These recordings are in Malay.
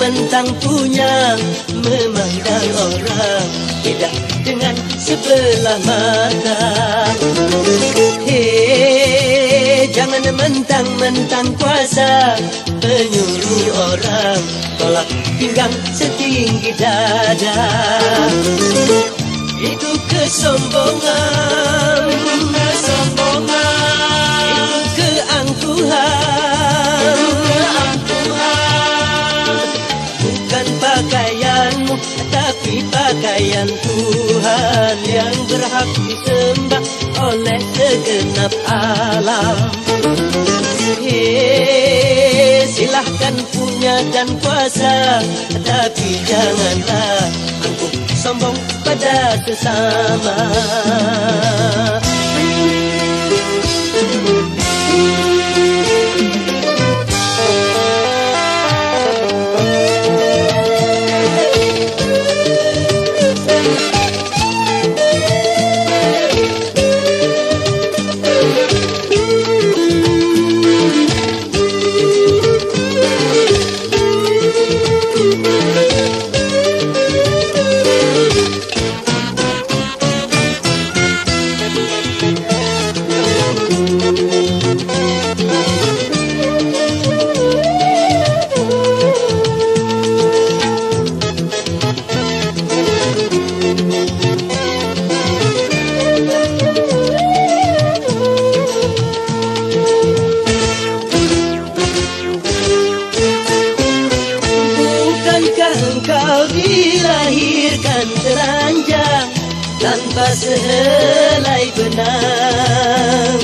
Mentang-mentang punya, memandang orang tidak dengan sebelah mata. Hei, jangan mentang-mentang kuasa, menyuruh orang tolak pinggang setinggi dada. Itu kesombongan, itu keangkuhan. Bukan pakaianmu, tapi pakaian Tuhan yang berhak disembah oleh segenap alam. Hei, silahkan punya dan kuasa, tapi janganlah angkuh sombong pada sesama. Tanpa sehelai benang,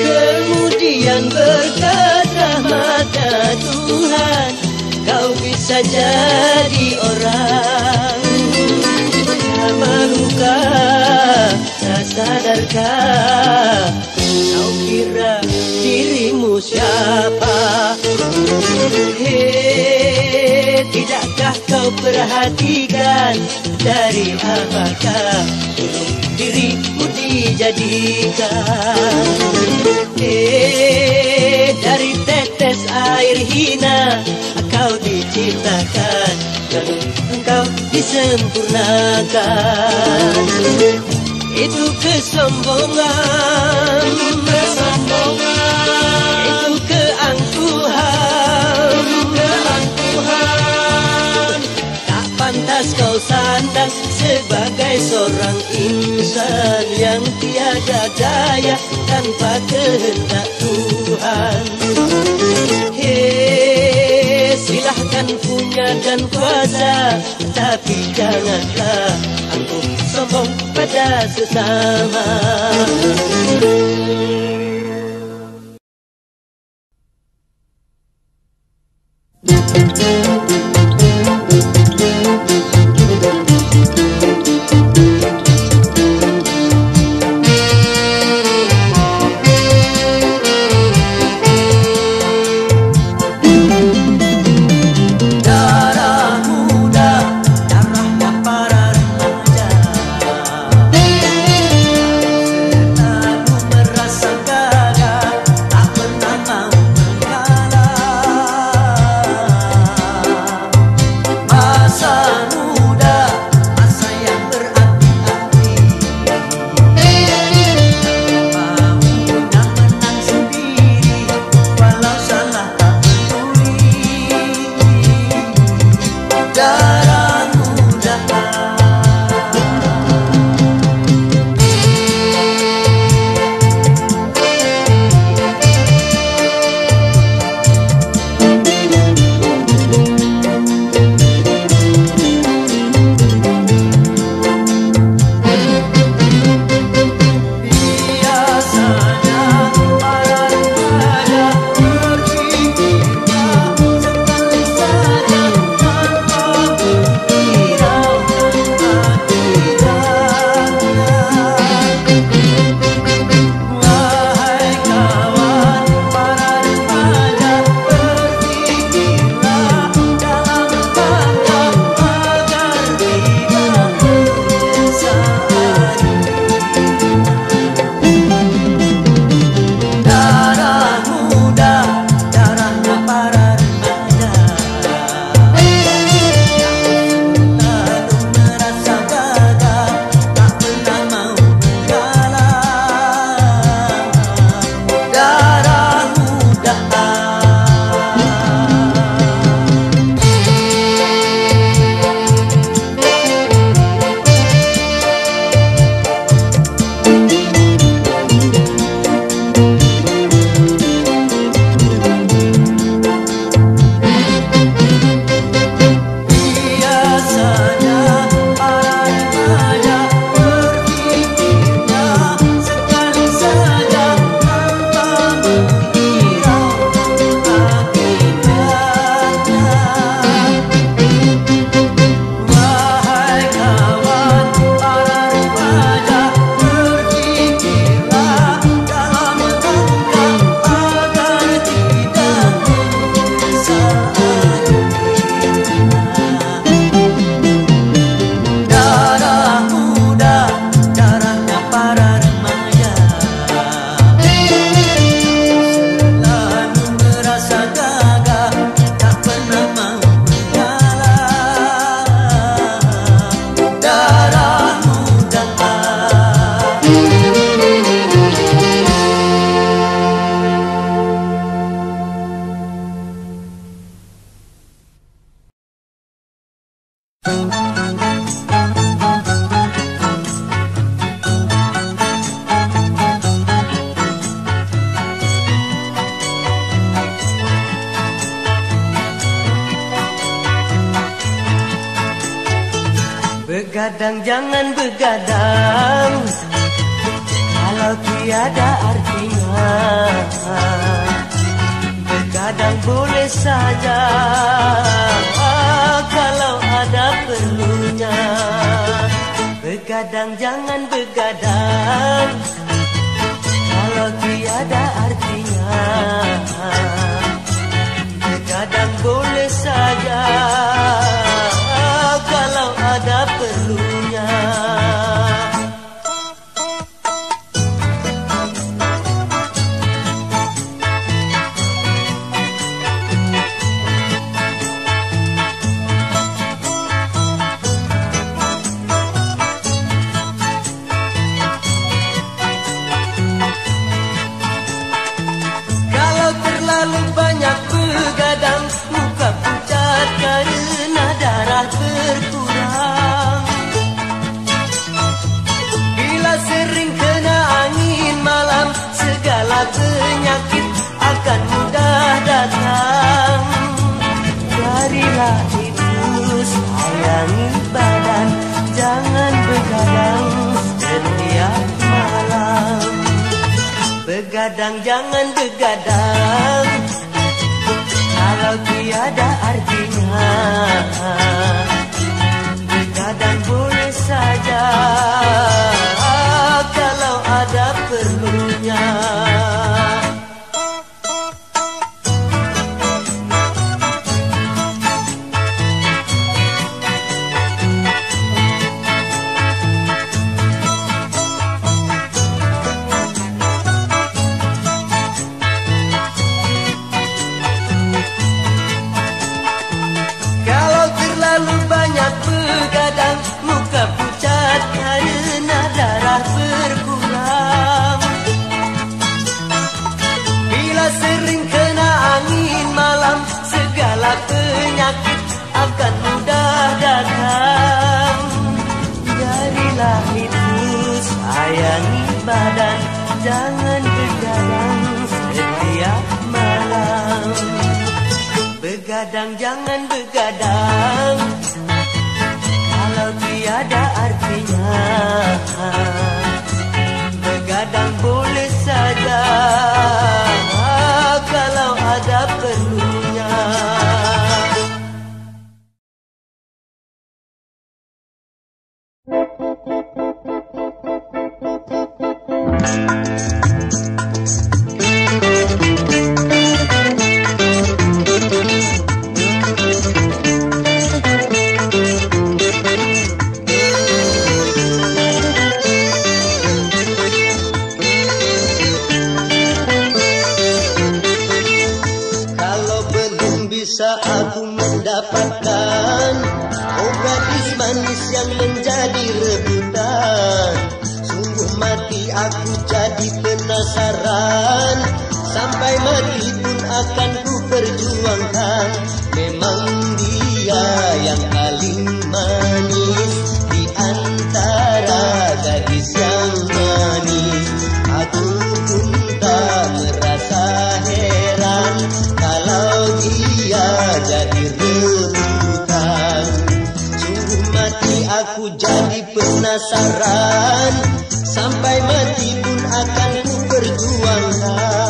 kemudian berkat rahmat Tuhan kau bisa jadi orang. Malukah, tak sadarkah kau kira dirimu siapa? Hei, tidakkah kau perhatikan dari apakah untuk dirimu dijadikan? Dari tetes air hina kau diciptakan dan engkau disempurnakan. Itu kesombongan, itu keangkuhan. Tak pantas kau sandang sebagai seorang insan yang tiada daya tanpa kehendak Tuhan. Hei, silahkan punya dan kuasa, tapi janganlah angkuh sombong pada sesama. Begadang jangan begadang kalau tiada artinya. Begadang boleh saja kalau ada perlunya. Begadang jangan begadang kalau tiada artinya. Begadang boleh saja kalau ada perlunya. Kalau terlalu banyak begadang, muka pucat karena darah berkurang. Bila sering kena angin malam, segala penyakit akan mudah datang. Jadilah itu sayangi badan, jangan begadang setiap malam. Begadang jangan begadang kalau tiada artinya. Begadang boleh saja kalau ada perlunya. Kalau terlalu banyak begadang, muka pucat karena darah berkurang. Bila sering kena angin malam, segala penyakit akan mudah datang. Jadilah itu sayangi badan, jangan begadang setiap malam. Begadang jangan begadang kalau tiada artinya. Begadang boleh saja kalau ada perlunya. Bisa aku mendapatkan obat manis yang menjadi rebutan. Sungguh mati aku jadi penasaran, sampai mati pun akan ku perjuangkan. Memang dia yang paling manis di antara gadis yang manis. Aku pun tak merasa heran kalau dia jadi rebutan. Sungguh mati aku jadi penasaran, sampai mati pun akan ku perjuangkan.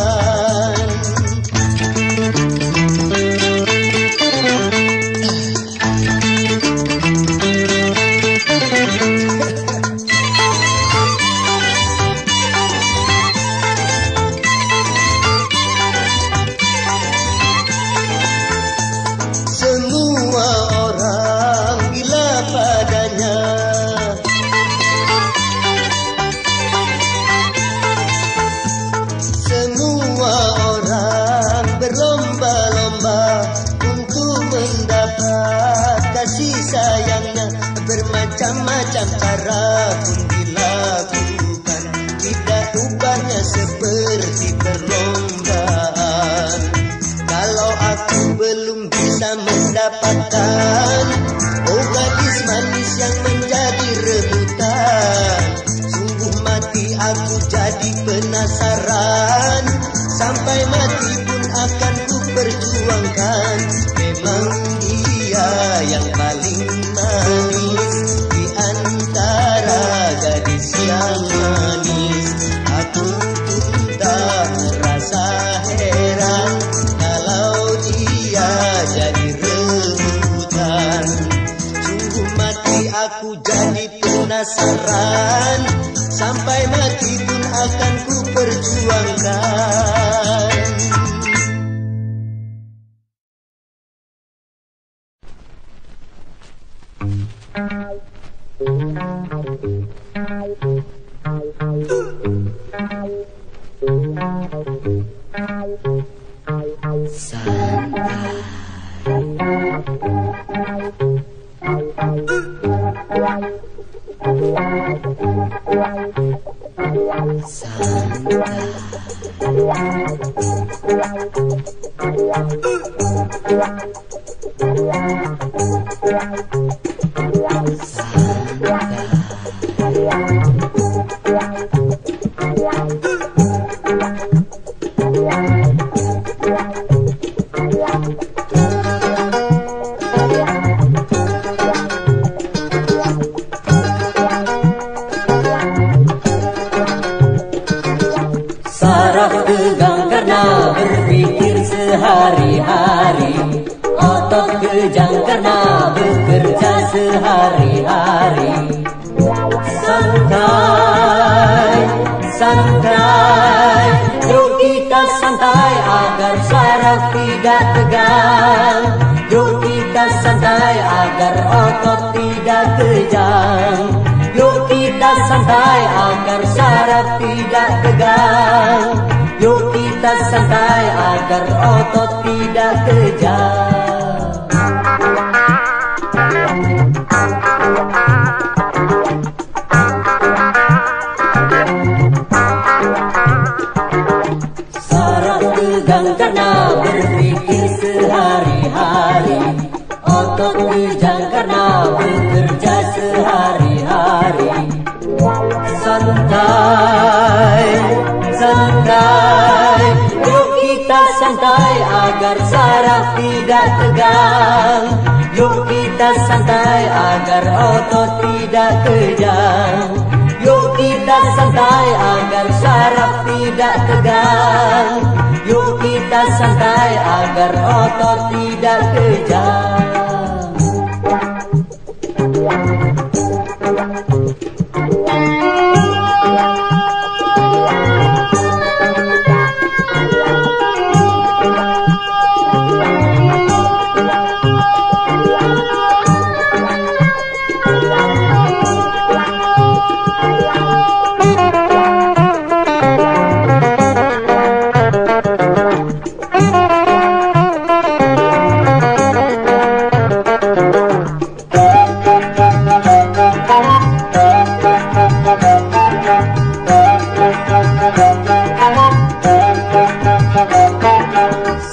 Semua orang gila padanya, semua orang berlomba-lomba untuk mendapat kasih sayangnya. Bermacam-macam cara pun dilakukan, tidak ubahnya seperti perlombaan. Kalau aku belum bisa mendapatkan obat manis yang menjadi rebutan, sungguh mati aku jadi penasaran, sampai mati pun akan ku perjuangkan. Memang dia yang paling manis di antara Saraf tegang karena berpikir sehari-hari, otot kejang karena bekerja sehari-hari. Santai, santai, yuk kita santai agar saraf tidak tegang. Yuk kita santai agar otot tidak kejang. Yuk kita santai agar saraf tidak tegang. Yuk kita santai agar otot tidak kejang. Saraf tegang karena berpikir sehari-hari, otot kejang karena bekerja sehari-hari. Santai, santai, yuk kita santai agar saraf tidak tegang. Yuk kita santai agar otot tidak kejang. Yuk kita santai agar saraf tidak tegang. Yuk kita santai agar otot tidak kejang.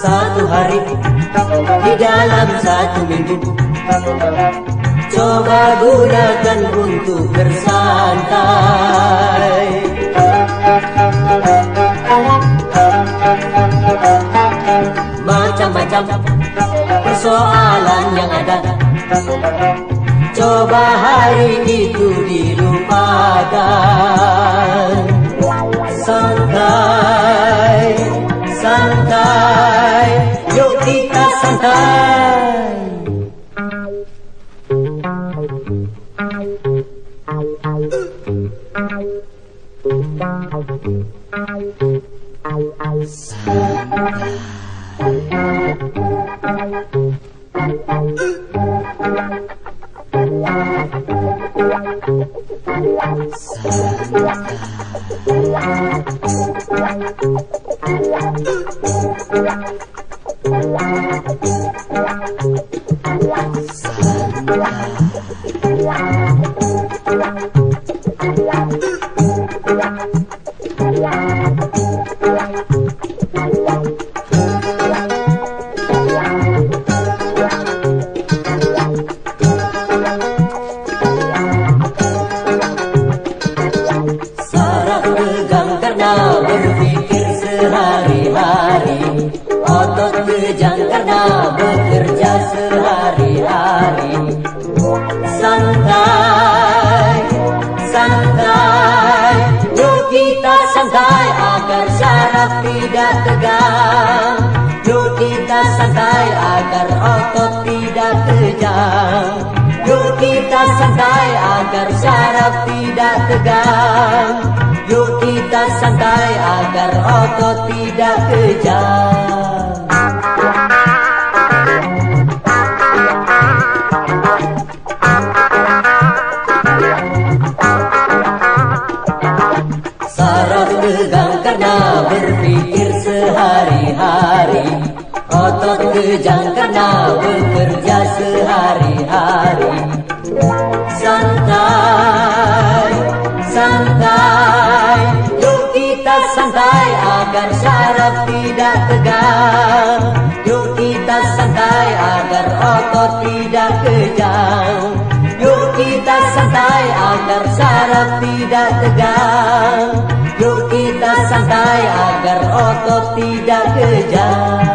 Satu hari di dalam satu minggu, coba gunakan untuk bersantai. Macam-macam persoalan yang ada, coba hari itu dilupakan. Santai, santai, yuk kita santai. Saraf tegang karena berpikir sehari-hari, otot kejang karena bekerja sehari-hari. Santai, santai, yuk kita santai agar saraf tidak tegang. Yuk kita santai agar otot tidak kejang. Yuk kita santai agar saraf tidak tegang. Yuk kita santai agar otot tidak kejang. kejang karena bekerja sehari-hari. Santai, santai, yuk kita santai agar saraf tidak tegang. Yuk kita santai agar otot tidak kejang. Yuk kita santai agar saraf tidak tegang. Yuk kita santai agar otot tidak kejang.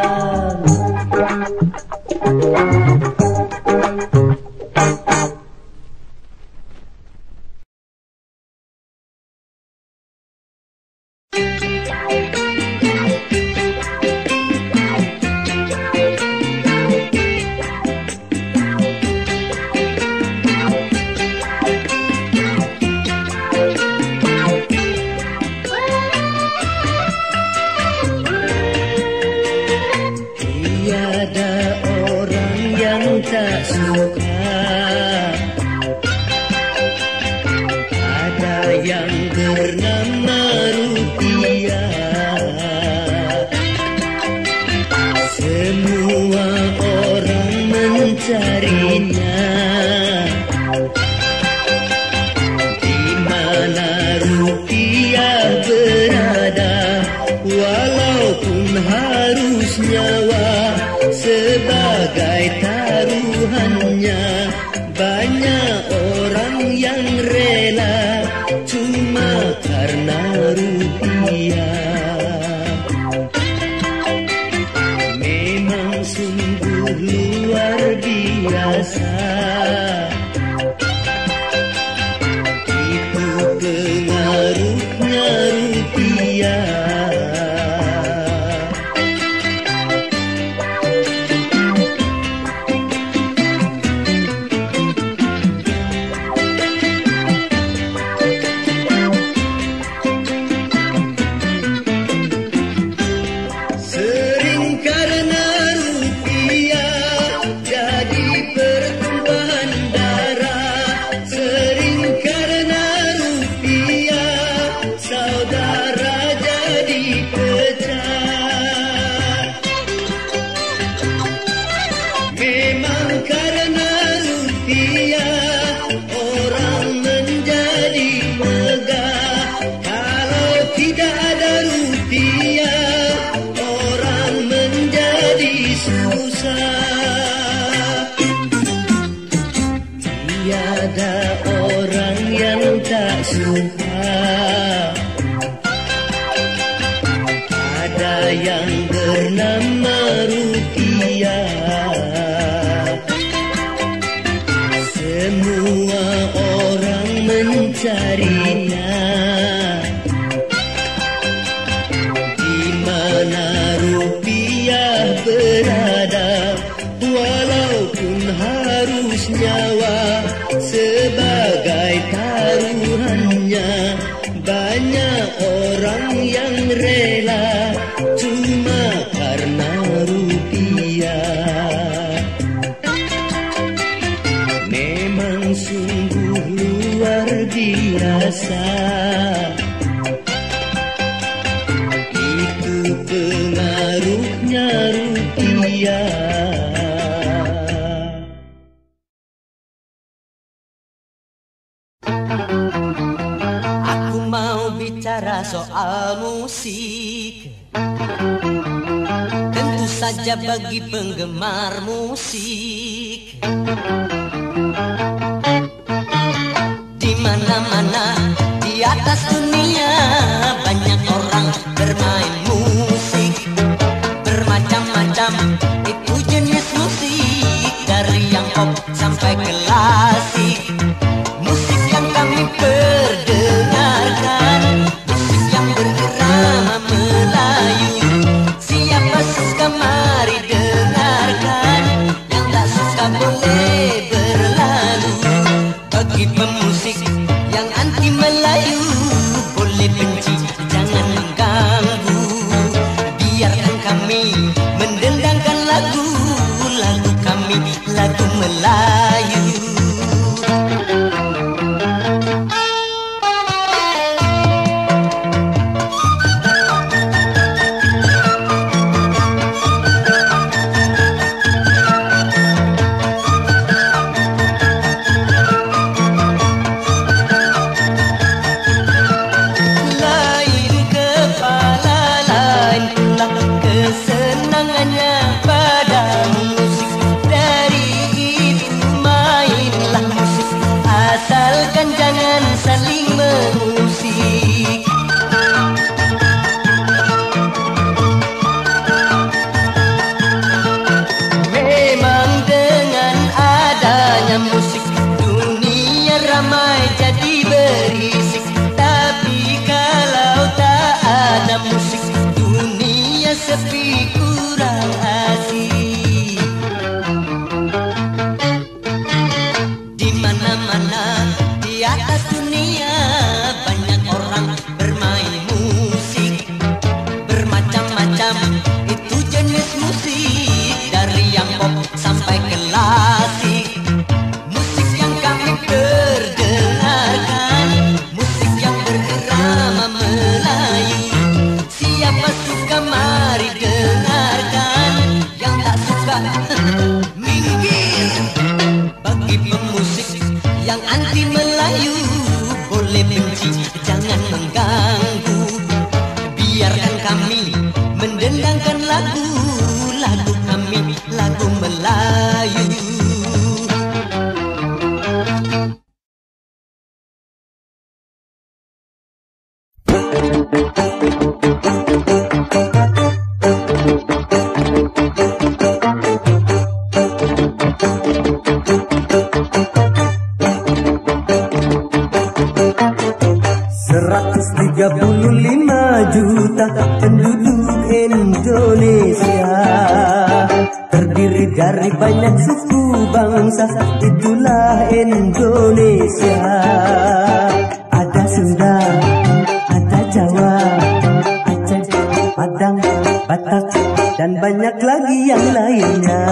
Soal musik, tentu saja bagi penggemar musik, di mana-mana di atas dunia banyak orang bermain musik bermacam-macam. Itu jenis musik dari yang pop sampai klasik. Musik yang kami perdengarkan berirama Melayu. Siapa suka mari dengarkan, yang tak suka boleh berlalu. Bagi pemusik yang anti Melayu, boleh benci jangan mengganggu. Biarkan kami mendendangkan lagu kami, lagu Melayu. sepi kurang asik. Di mana-mana di atas dunia banyak orang bermain musik. Bermacam-macam itu jenis musik, dari yang pop sampai klasik. Musik yang kami perdengarkan, musik yang berirama Melayu. Siapa suka mari dengarkan, yang tak suka minggir. Bagi pemusik yang anti Melayu, boleh benci, jangan mengganggu. Biarkan kami mendendangkan lagu kami, lagu Melayu. Juta penduduk Indonesia, terdiri dari banyak suku bangsa, itulah Indonesia. Ada Sunda, ada Jawa, Aceh, Padang, Batak, dan banyak lagi yang lainnya.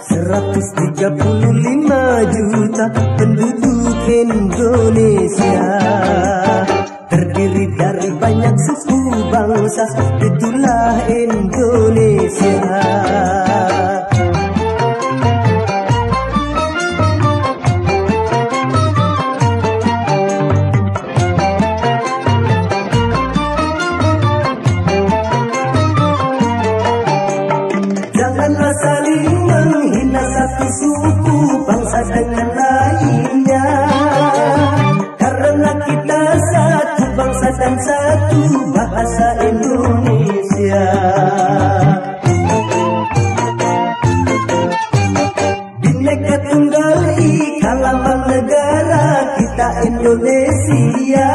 135 juta penduduk Indonesia, terdiri dari banyak suku bangsa, itulah Indonesia. Janganlah saling menghina satu suku bangsa dengan lainnya, karena kita satu bangsa dan satu bahasa Indonesia. Bhinneka Tunggal Ika lambang negara kita Indonesia.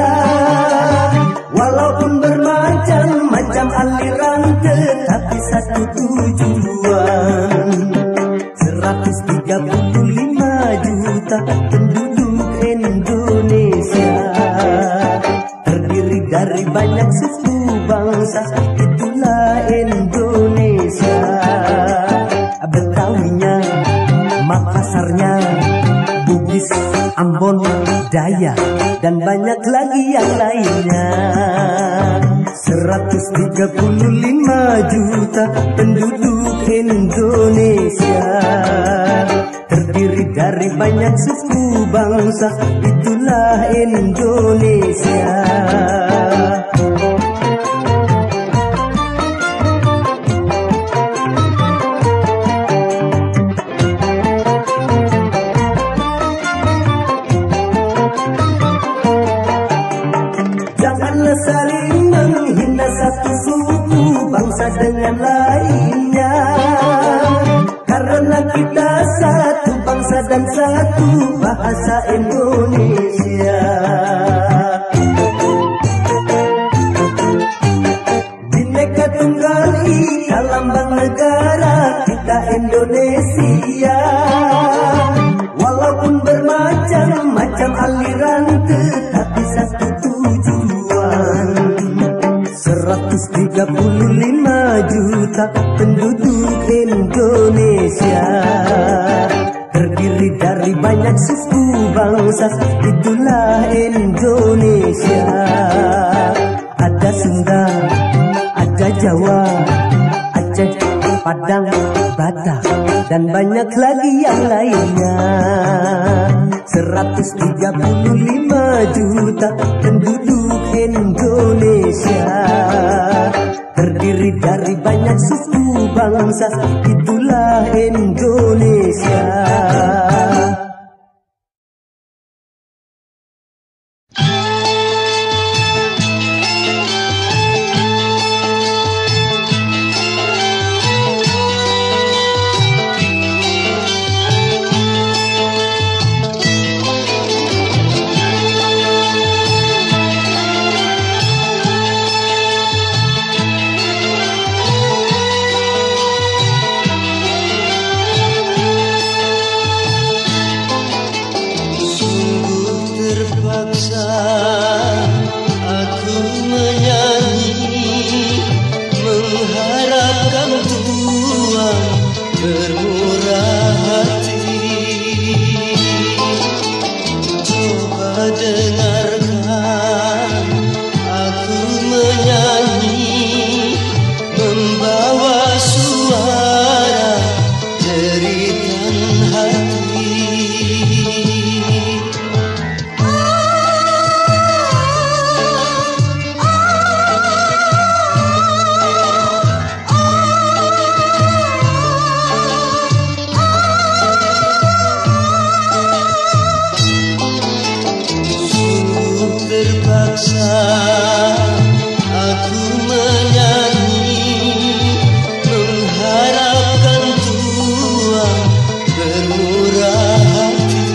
Walaupun bermacam-macam aliran, tetapi satu tujuan. 135 juta penduduk Indonesia, terdiri dari banyak suku bangsa, itulah Indonesia. Betawinya, Makassarnya, Bugis, Ambon, Dayak, dan banyak lagi yang lainnya. 135 juta penduduk Indonesia, terdiri dari banyak suku bangsa, itulah Indonesia. Janganlah saling menghina satu suku bangsa dengan lainnya, karena kita satu bangsa dan satu bahasa Indonesia. Bhinneka Tunggal Ika lambang negara kita Indonesia. Walaupun bermacam-macam aliran, tetapi satu tujuan. 135 juta penduduk Indonesia, terdiri dari banyak suku bangsa, itulah Indonesia. Ada Sunda, ada Jawa, Aceh, Padang, Batak, dan banyak lagi yang lainnya. 135 juta penduduk Indonesia, terdiri dari banyak suku bangsa, itulah Indonesia. bermurah hati. Coba dengarkan aku menyanyi, membawa suara jeritan hati. Terpaksa aku menyanyi, mengharapkan Tuhan bermurah hati.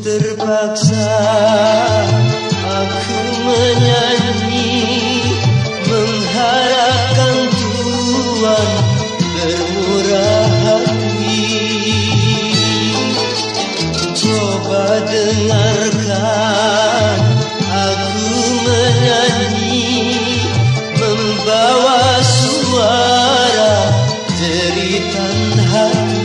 Terpaksa aku menyanyi, mengharapkan Tuhan bermurah hati. Coba dengarkan aku menyanyi, membawa suara jeritan hati.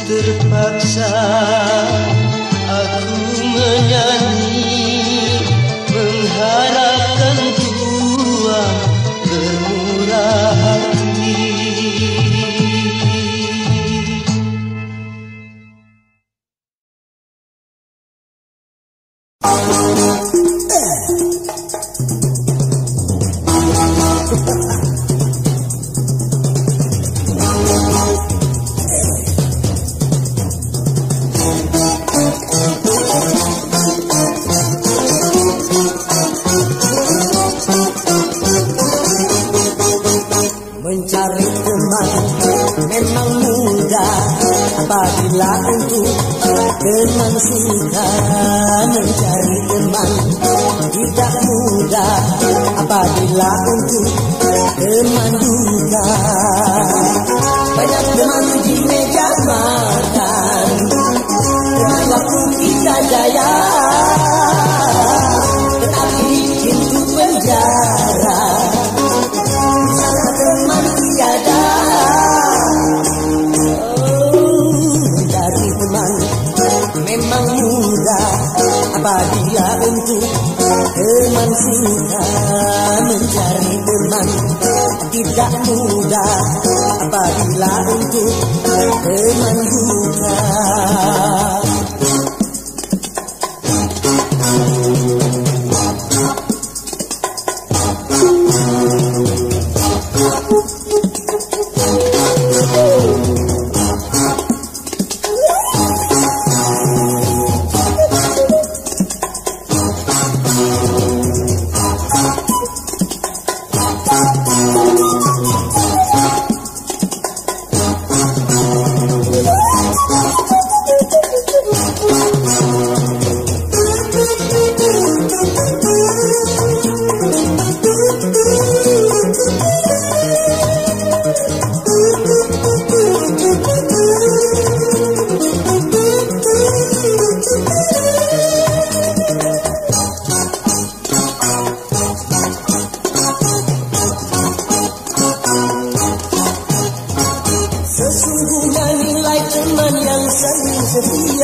Terpaksa aku menyanyi, mengharapkan Tuhan bermurah hati. Mencari teman memang mudah apabila untuk teman suka. Mencari teman tidak mudah apabila untuk teman duka. Banyak teman di meja makan, teman waktu kita jaya, tetapi bikin tu penjara. Teman tiada. Mencari teman memang mudah apabila untuk teman suka. Mencari teman tidak mudah apabila untuk teman duka.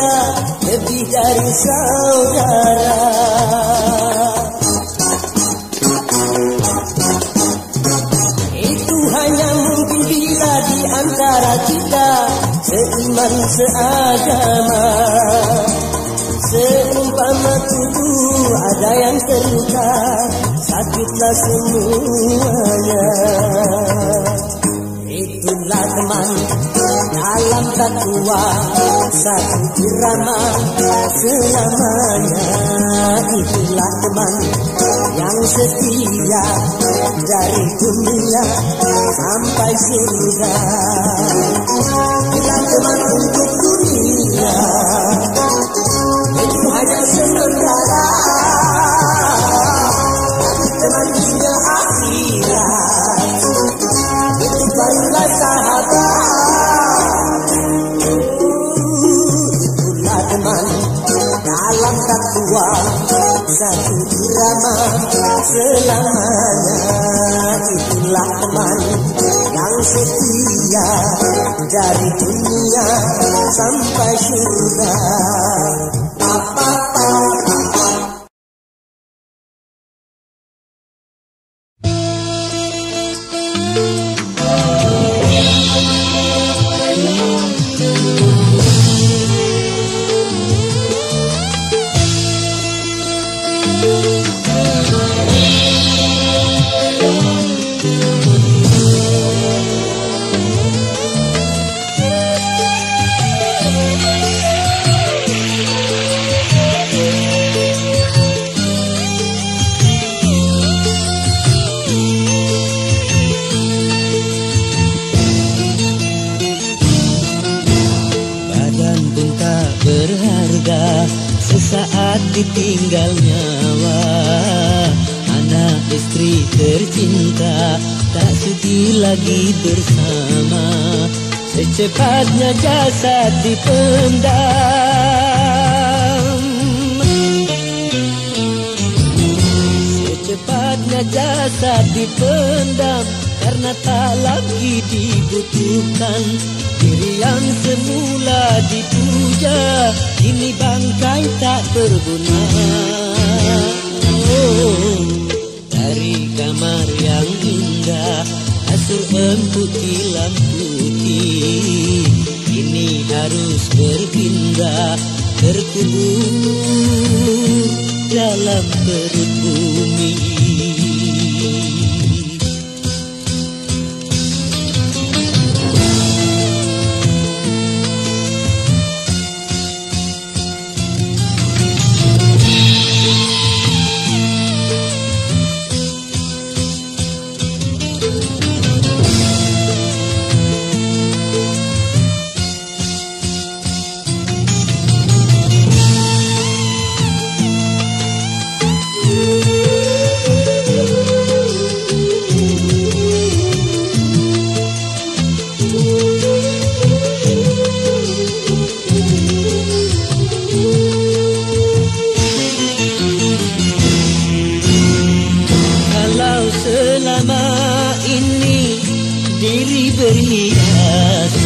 kita lebih dari saudara. Itu hanya mungkin bila di antara kita seiman seagama. Seumpama tubuh ada yang terluka, sakitlah semuanya. Itulah teman dalam takwa, satu irama selamanya. Itulah teman yang setia dari dunia sampai surga. Itulah teman untuk dunia, itu hanya sementara. Teman dunia akhirat, itu barulah sahabat. Itulah teman dalam takwa, satu irama selamanya. Itulah teman yang setia dari dunia sampai surga. Sesaat ditinggal nyawa, anak istri tercinta tak sudi lagi bersama. Secepatnya jasad dipendam, secepatnya jasad dipendam, karena tak lagi dibutuhkan. Diri yang semula dipuja, kini bangkai tak berguna. Oh, dari kamar yang indah, kasur empuk tilam putih, kini harus berpindah, terkubur dalam perut bumi. Berhiaskan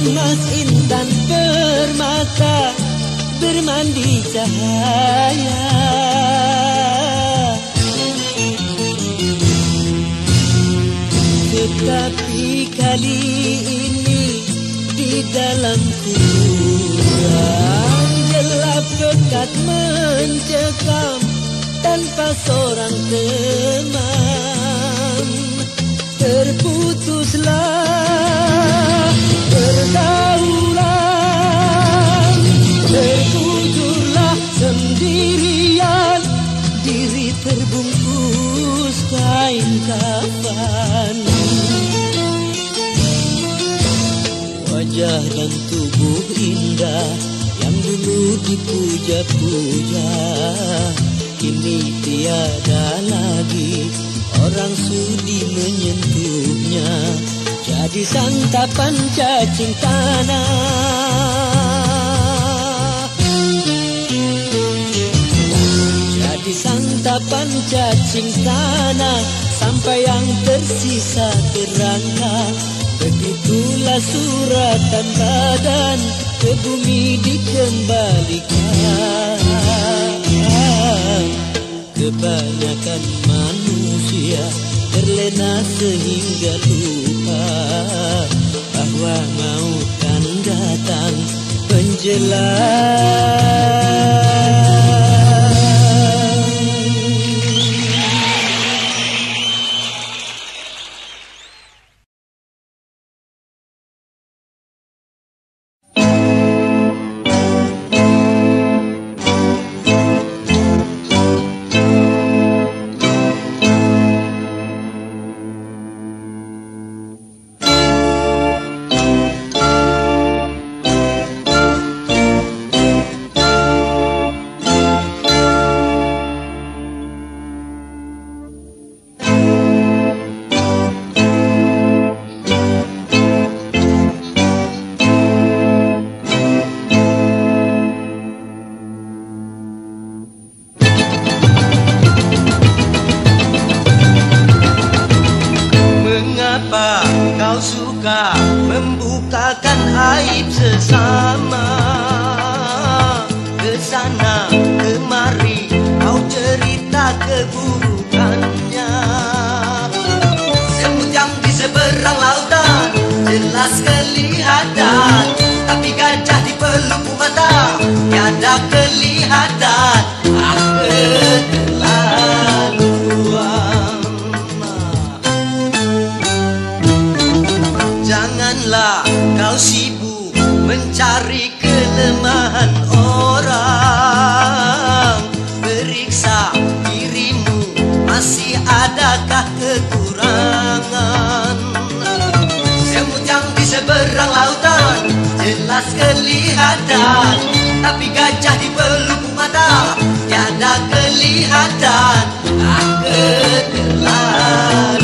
emas intan permata, bermandi cahaya. Tetapi kali ini di dalam kuburan gelap pekat mencekam, tanpa seorang teman. Terputuslah pergaulan, terkucurlah sendirian, diri terbungkus kain kafan. Wajah dan tubuh indah yang dulu dipuja-puja, kini tiada lagi orang sudi menyentuhnya. Jadi santapan cacing tanah, jadi santapan cacing tanah, sampai yang tersisa kerangka. Begitulah suratan badan ke bumi dikembalikan. Kebanyakan manusia terlena sehingga lupa bahwa maut kan datang menjelang. membukakan aib sesama. Kesana kemari kau cerita keburukannya. Semut yang di seberang lautan jelas kelihatan, tapi gajah di pelupuk mata tiada kelihatan. Keterlaluan. Janganlah kau sibuk mencari kelemahan orang. Periksa dirimu, masih adakah kekurangan? Semut yang di seberang lautan jelas kelihatan, tapi gajah di pelupuk mata tiada kelihatan. Keterlaluan.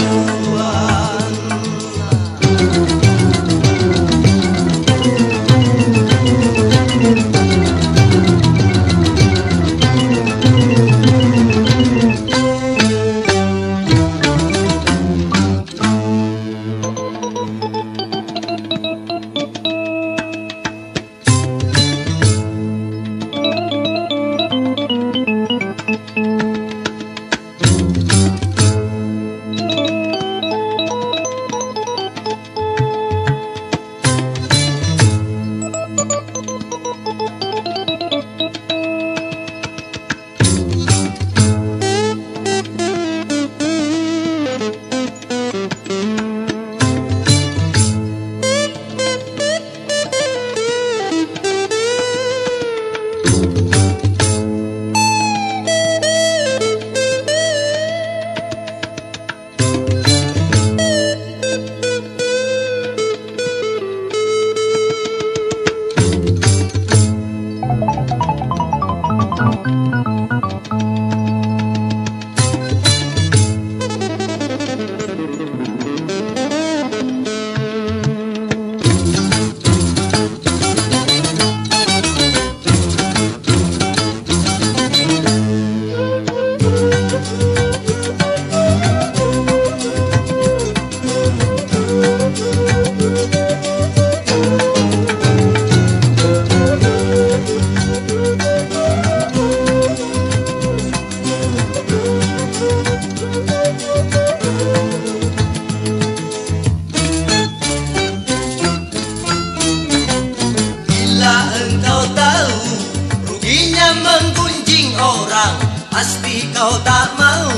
Pasti kau tak mau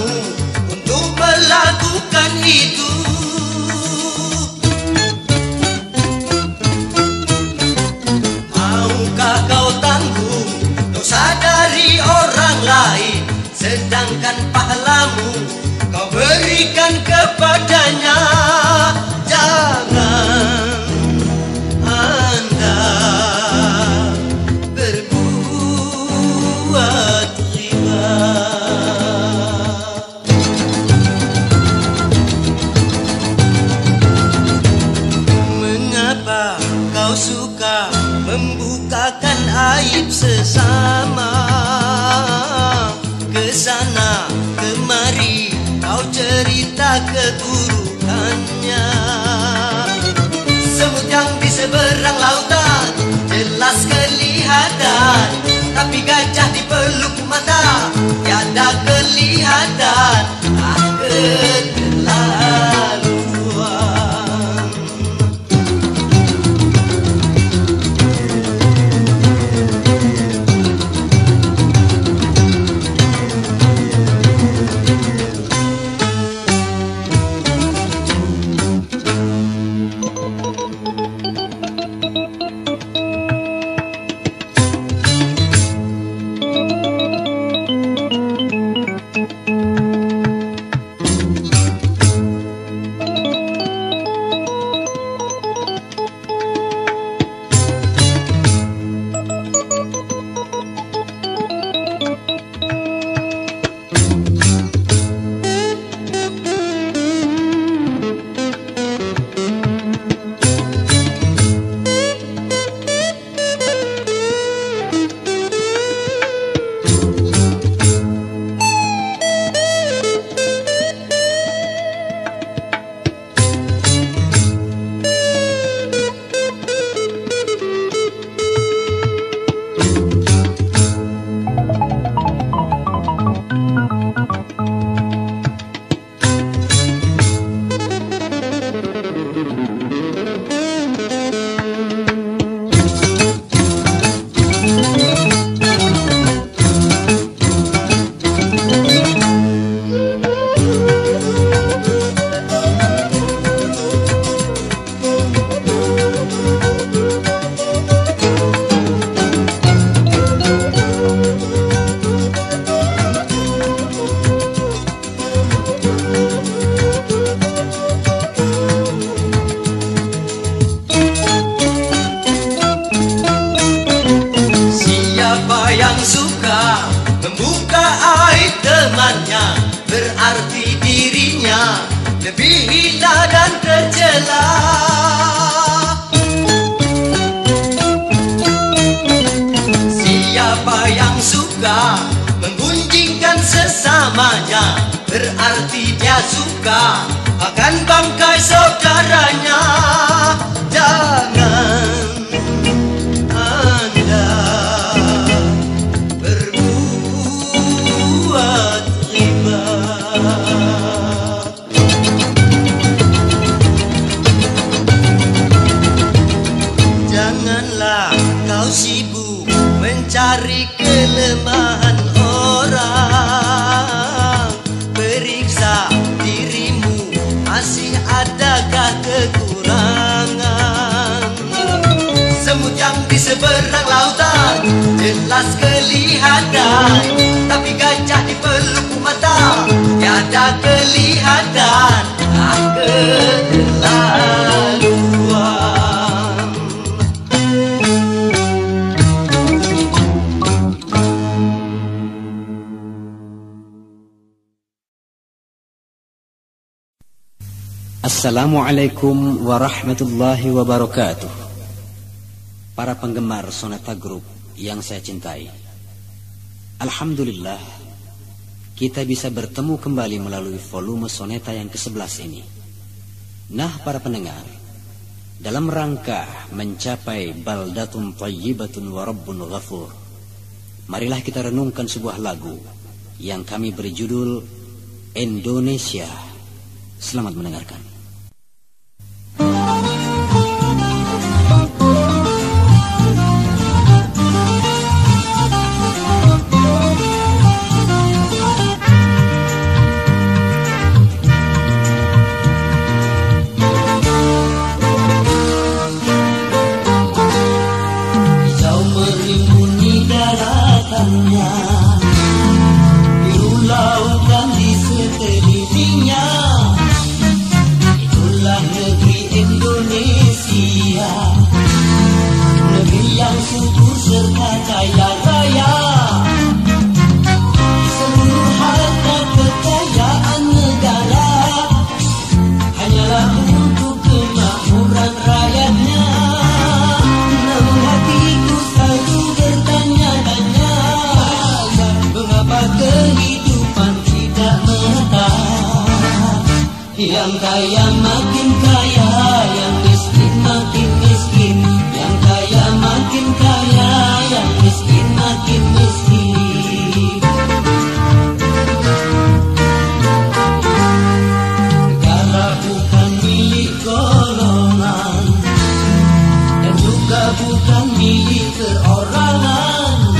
untuk melakukan itu. Maukah kau tanggung dosa dari orang lain, sedangkan pahalamu kau berikan kepadanya? Jangan Anda berbuat suka membukakan aib sesama. Kesana kemari kau cerita keburukannya. Semut yang di seberang lautan jelas jalannya, berarti dirinya lebih hina dan tercela. Siapa yang suka menggunjingkan sesamanya, berarti dia suka akan bangkai saudaranya. Jangan Anda berbuat riba. Janganlah kau sibuk mencari kelemahan orang. Periksa dirimu, masih adakah kekurangan? Semut yang di seberang lautan jelas kelihatan, tapi gajah di pelupuk mata tiada kelihatan. Keterlaluan. Assalamualaikum warahmatullahi wabarakatuh. Para penggemar Soneta Group yang saya cintai, alhamdulillah kita bisa bertemu kembali melalui volume soneta yang ke-11 ini. Nah, para pendengar, dalam rangka mencapai baldatun thayyibatun wa rabbun ghafur, marilah kita renungkan sebuah lagu yang kami beri judul Indonesia. Selamat mendengarkan. Hijau merimbuni daratannya, biru lautan di sekelilingnya. Itulah negeri Indonesia, negeri yang subur serta kaya raya. Seluruh harta kekayaan negara hanyalah untuk kemakmuran rakyatnya. Namun hatiku selalu bertanya-tanya, mengapa kehidupan tidak merata? Yang kaya makin kaya, yang miskin makin miskin. Yang kaya makin kaya, yang miskin makin miskin. Negara bukan milik golongan, dan juga bukan milik perorangan.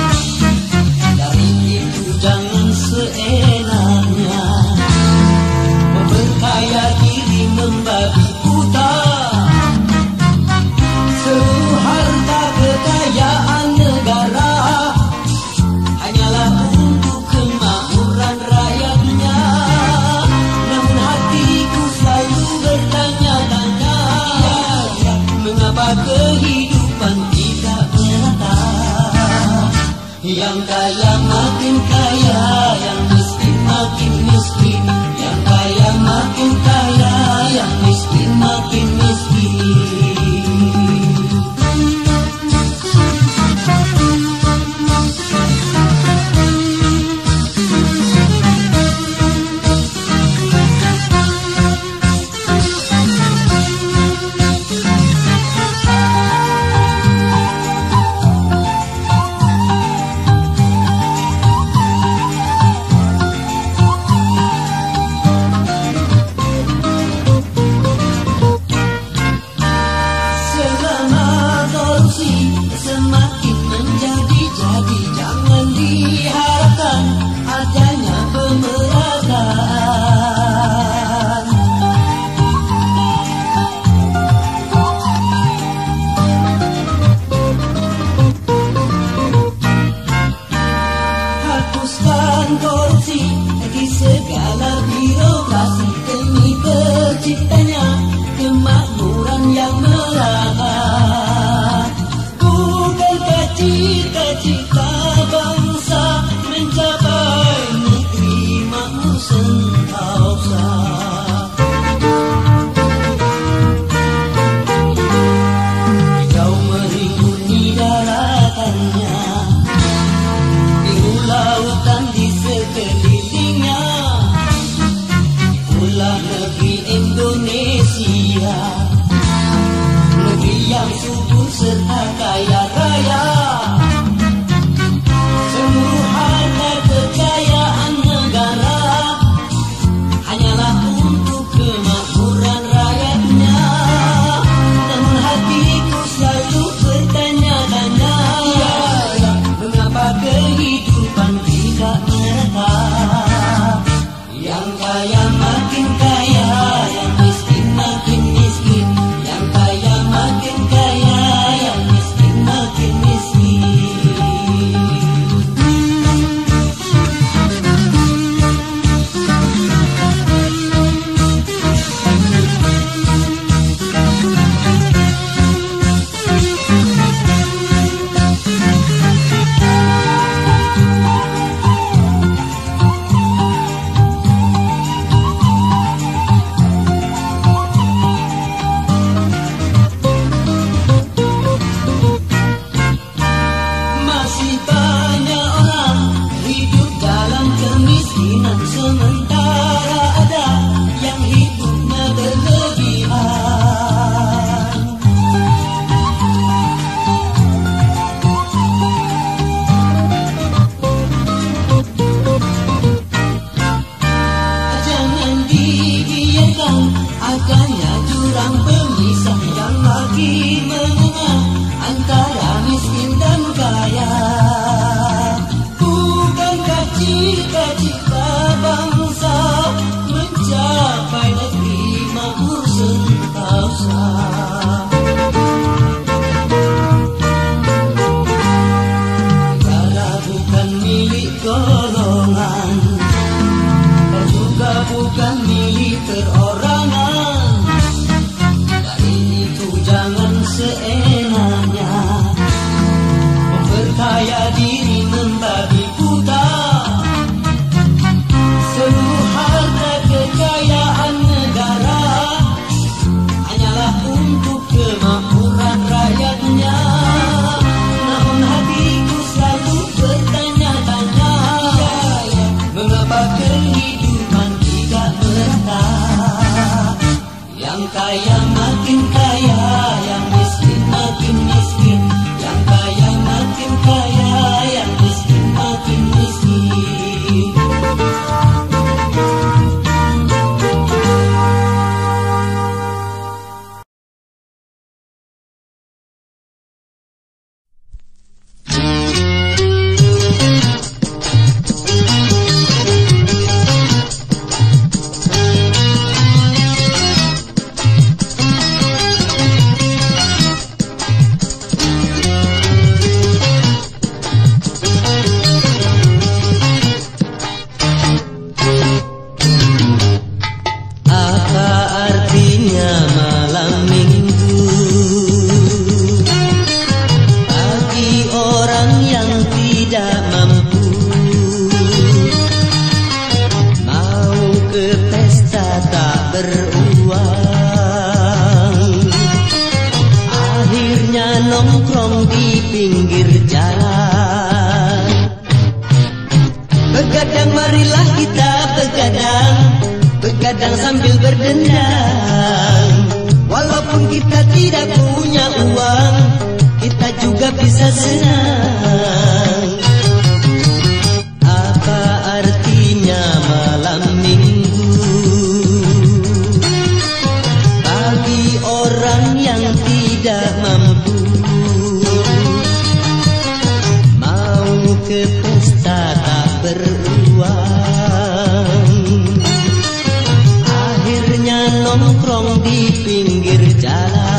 Dari itu jangan seenaknya memperkaya diri membabi buta. Seluruh harta kekayaan negara hanyalah untuk kemakmuran rakyatnya. Namun hatiku selalu bertanya-tanya, mengapa kehidupan tidak merata? Yang kaya makin kaya, yang miskin makin miskin. Yang kaya makin kaya, yang miskin makin miskin. Selama korupsi semakin menjadi-jadi, jangan diharapkan adanya pemerataan. Hapuskan korupsi di segala birokrasi demi terciptanya kemakmuran yang merata. Bukankah cita-cita bangsa mencapai negeri lautan di sekelilingnya. Itulah negeri Indonesia, negeri yang subur serta kaya raya. Seluruh harta kekayaan negara hanyalah untuk kemakmuran rakyatnya. Namun hatiku selalu bertanya-tanya, mengapa kehidupan tidak merata? Yang kaya makin kaya, yang miskin makin miskin. Yang kaya makin kaya, yang miskin makin miskin. Masih banyak orang hidup dalam kemiskinan, sementara ada yang hidupnya berlebihan. Jangan dibiarkan adanya jurang pemisah yang makin menganga antara miskin dan kaya. Bukankah cita-cita bangsa mencapai negeri makmur sentosa? Negara bukan milik golongan, dan juga bukan milik perorangan. Dari itu jangan seenaknya memperkaya diri membabi buta. Seluruh harta kekayaan negara hanyalah untuk kemakmuran rakyatnya. Namun hatiku selalu bertanya-tanya, mengapa kehidupan tidak merata? Yang kaya makin kaya, yang miskin makin miskin. Yang kaya makin kaya, yang miskin makin miskin. Apa artinya malam minggu bagi orang yang tidak mampu? Mau ke pesta tak beruang, akhirnya nongkrong di pinggir jalan. Begadang marilah kita begadang, begadang sambil berdendang. Walaupun kita tidak punya uang, kita juga bisa senang. Apa artinya malam minggu bagi orang yang tidak mampu? Mau ke pesta tak beruang, akhirnya nongkrong di pinggir jalan.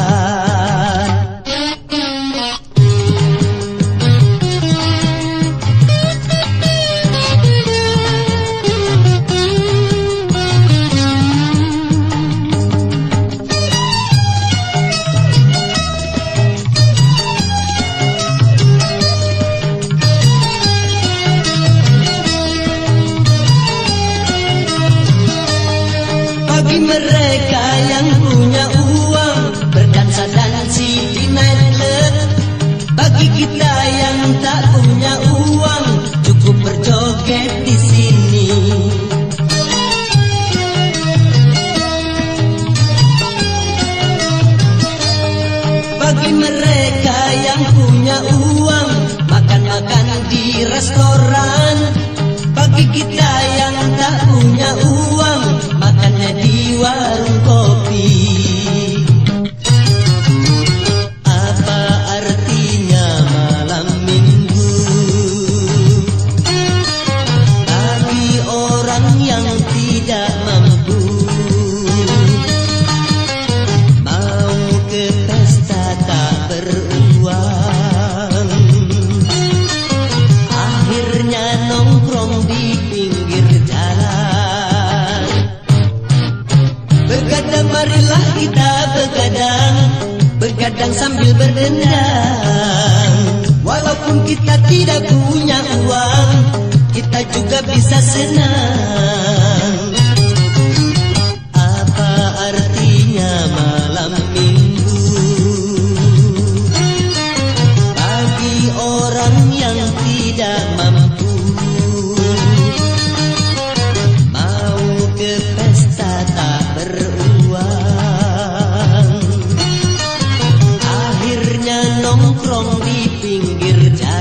joget di sini. Bagi mereka yang punya uang, makan-makan di restoran. Bagi kita yang tak punya uang, makannya di warung kopi. Apa artinya malam minggu bagi orang yang tidak mampu? Mau ke pesta tak beruang, akhirnya nongkrong di pinggir jalan. Begadang, marilah kita begadang, begadang sambil berdendang. Walaupun kita tidak punya uang, kita juga bisa senang. Apa artinya malam minggu bagi orang yang tidak mampu? Mau ke pesta tak beruang, akhirnya nongkrong di pinggir jalan.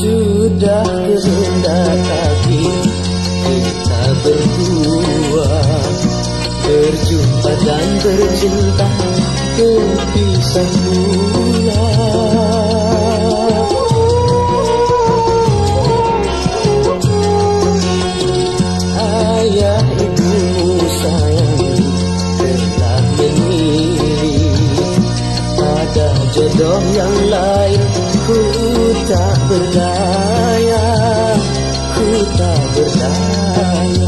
Sudah kehendak kaki kita berdua berjumpa dan bercinta, berpisah pula. Ayah ibumu sayang telah memilih, ada jodoh yang lain. Ku tak berdaya, ku tak berdaya.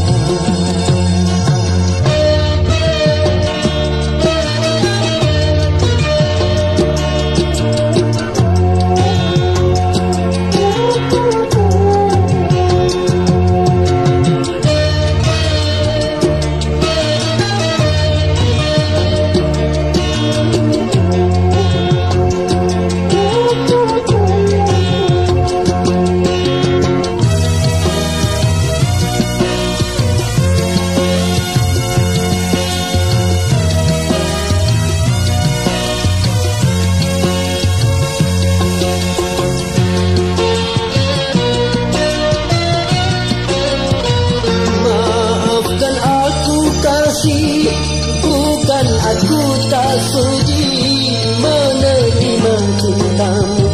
Bukan aku tak sudi menerima cintamu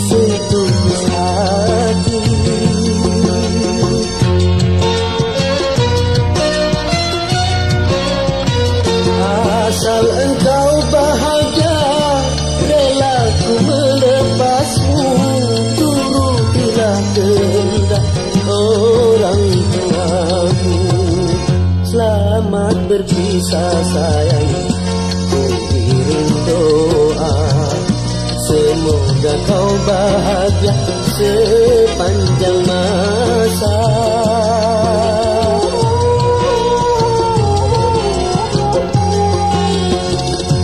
setulus hati. Asal engkau bahagia, rela ku melepasmu. Turutilah kehendak orang tuamu. Selamat berpisah sayang, ku kirim doa, semoga kau bahagia sepanjang masa.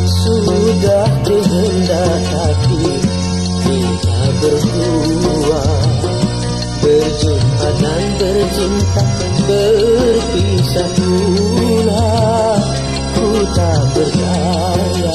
Sudah kehendak hati kita berdua berjumpa dan bercinta, berpisah pula. Ku tak berdaya.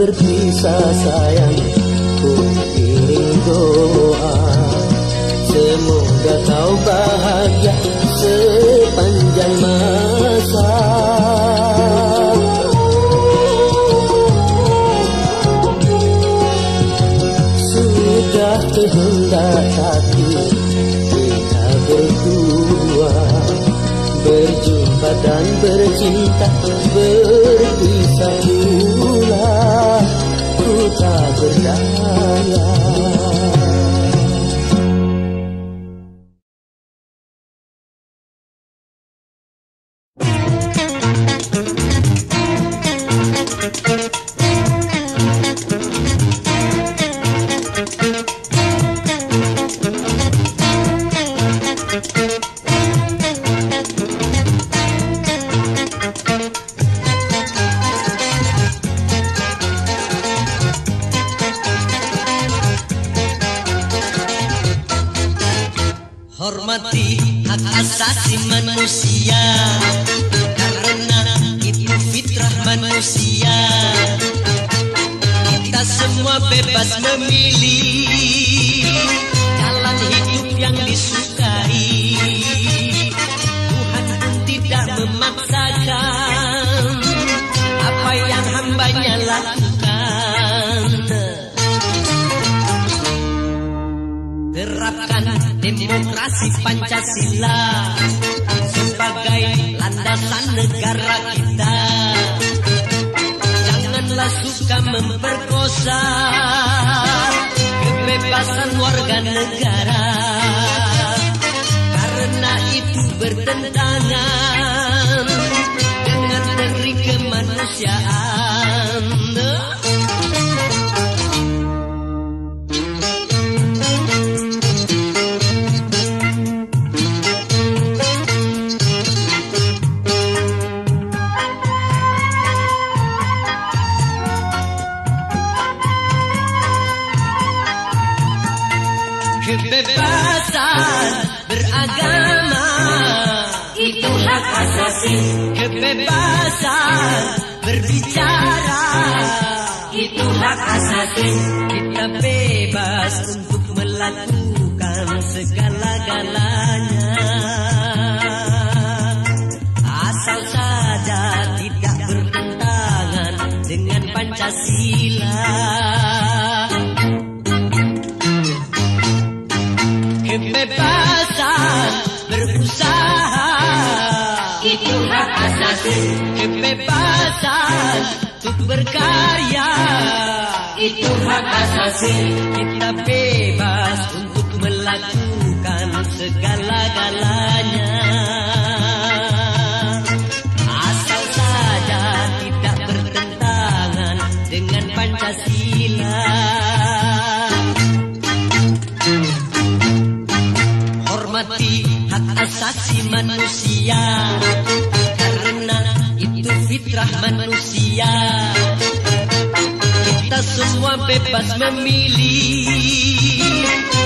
berpisah sayang, ku kirim doa. Semoga kau bahagia sepanjang masa. Sudah kehendak hati kita berdua, berjumpa dan bercinta, berpisah pula, ku tak berdaya. Hormati hak asasi manusia, karena itu fitrah manusia. Kita semua bebas memilih jalan hidup yang disukai. Tuhan pun tidak memaksakan apa yang hambanya lakukan. Terapkan demokrasi Pancasila sebagai landasan negara kita. Janganlah suka memperkosa kebebasan warga negara, karena itu bertentangan dengan negeri kemanusiaan. Kebebasan beragama itu hak asasi. Kebebasan berbicara itu hak asasi. Kita bebas untuk melakukan segala-galanya, asal saja tidak bertentangan dengan Pancasila. Kebebasan berusaha itu hak asasi. Kebebasan untuk berkarya itu hak asasi. Kita bebas untuk melakukan segala-galanya, asal saja tidak bertentangan dengan Pancasila. Hormati hak asasi manusia, karena itu fitrah manusia. Kita semua bebas memilih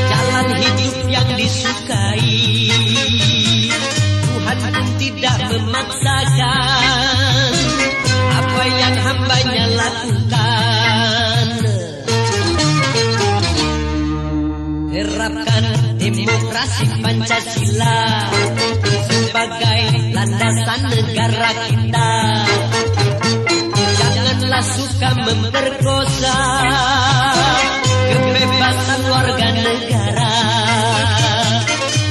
jalan hidup yang disukai. Tuhan pun tidak memaksakan apa yang hambanya lakukan. Terapkan demokrasi Pancasila sebagai landasan negara kita. Janganlah suka memperkosa kebebasan warga negara,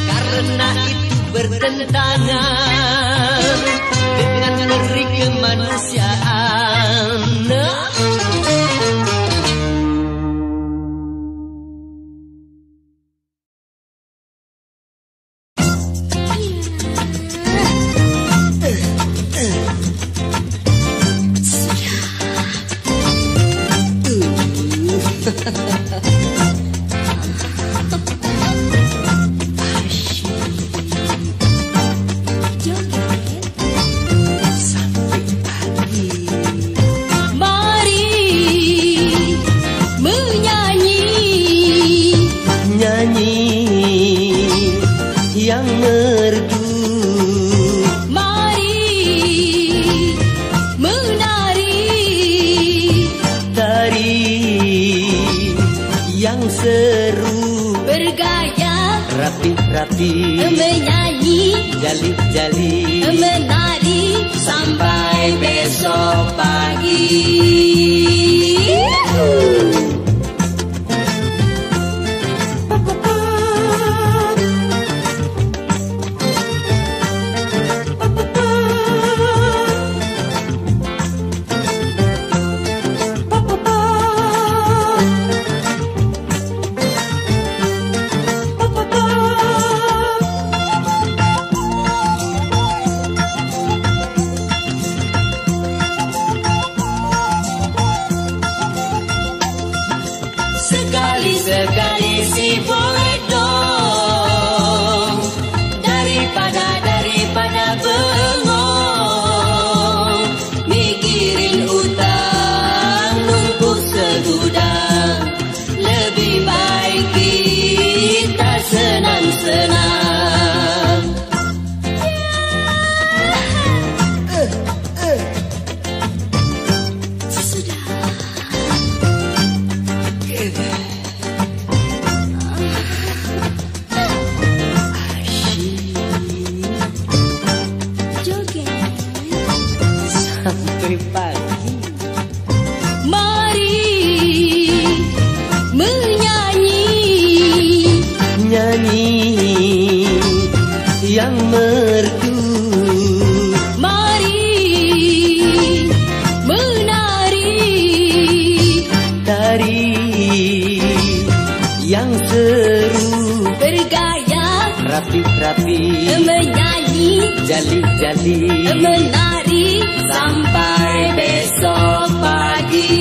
karena itu bertentangan dengan negeri kemanusiaan. bergaya rapi-rapi, menyanyi jali-jali, menari sampai besok pagi. Sekali-sekali si boleh dong, daripada bengong, mikirin utang numpuk segudang. Lebih baik kita senang-senang. Sesudah sampai pagi. mari menyanyi, Nyanyi yang merdu, mari menari, tari yang seru, bergaya rapi-rapi, menyanyi, jali-jali, menari sampai besok pagi.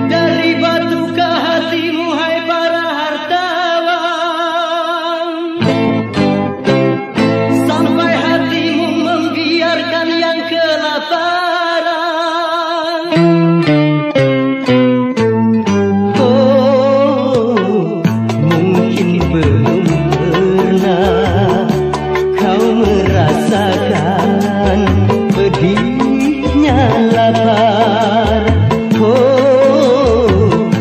dari batu ke hatimu hai para hartawan, sampai hatimu membiarkan yang kelaparan. Oh, mungkin belum pernah kau merasakan pedihnya lapar. Oh,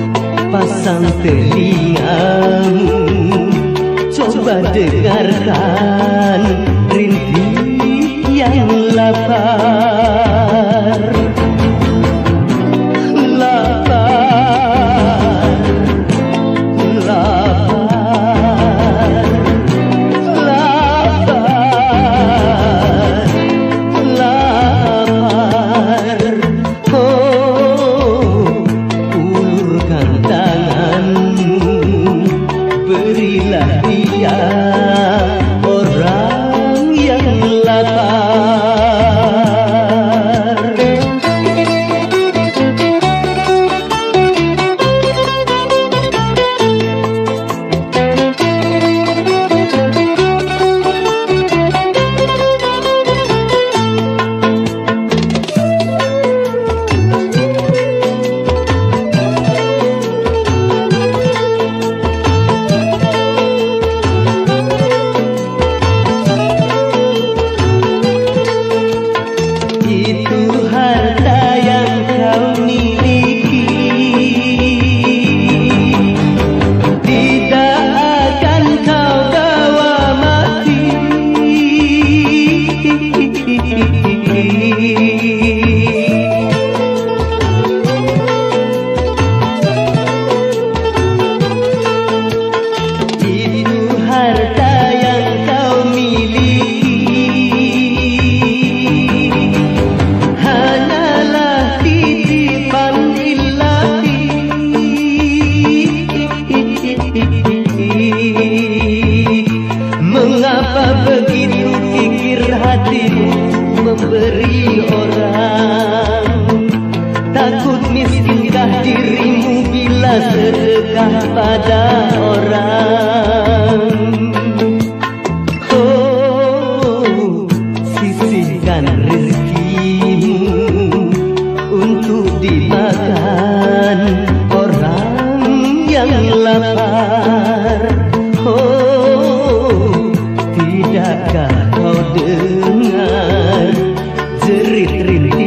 pasang telingamu, coba dengarkan rintih yang lapar. Lapar, lapar, lapar, lapar. Oh, ulurkan tanganmu, berilah dia orang yang lapar. Itu harta yang kau miliki, tidak akan kau bawa mati. Itu harta yang kau miliki, hanyalah titipan ilahi. Mengapa begitu kikir hatimu memberi orang? Takut miskinkah dirimu bila sedekah pada orang? Oh, sisihkan rezekimu untuk dimakan orang yang lapar. Oh, tidakkah kau dengar jerit rintih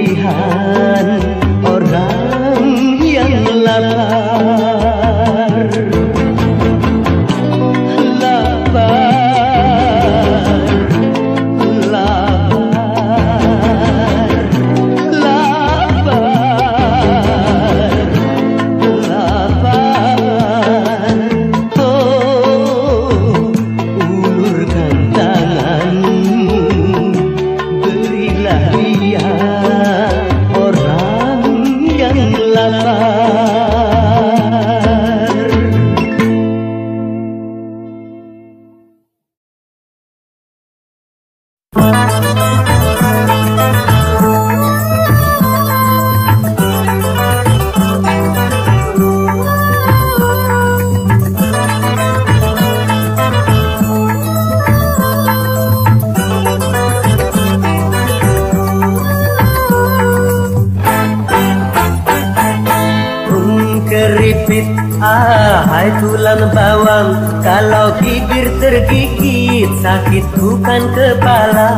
Hai tulang bawang, kalau bibir tergigit sakit bukan kepala.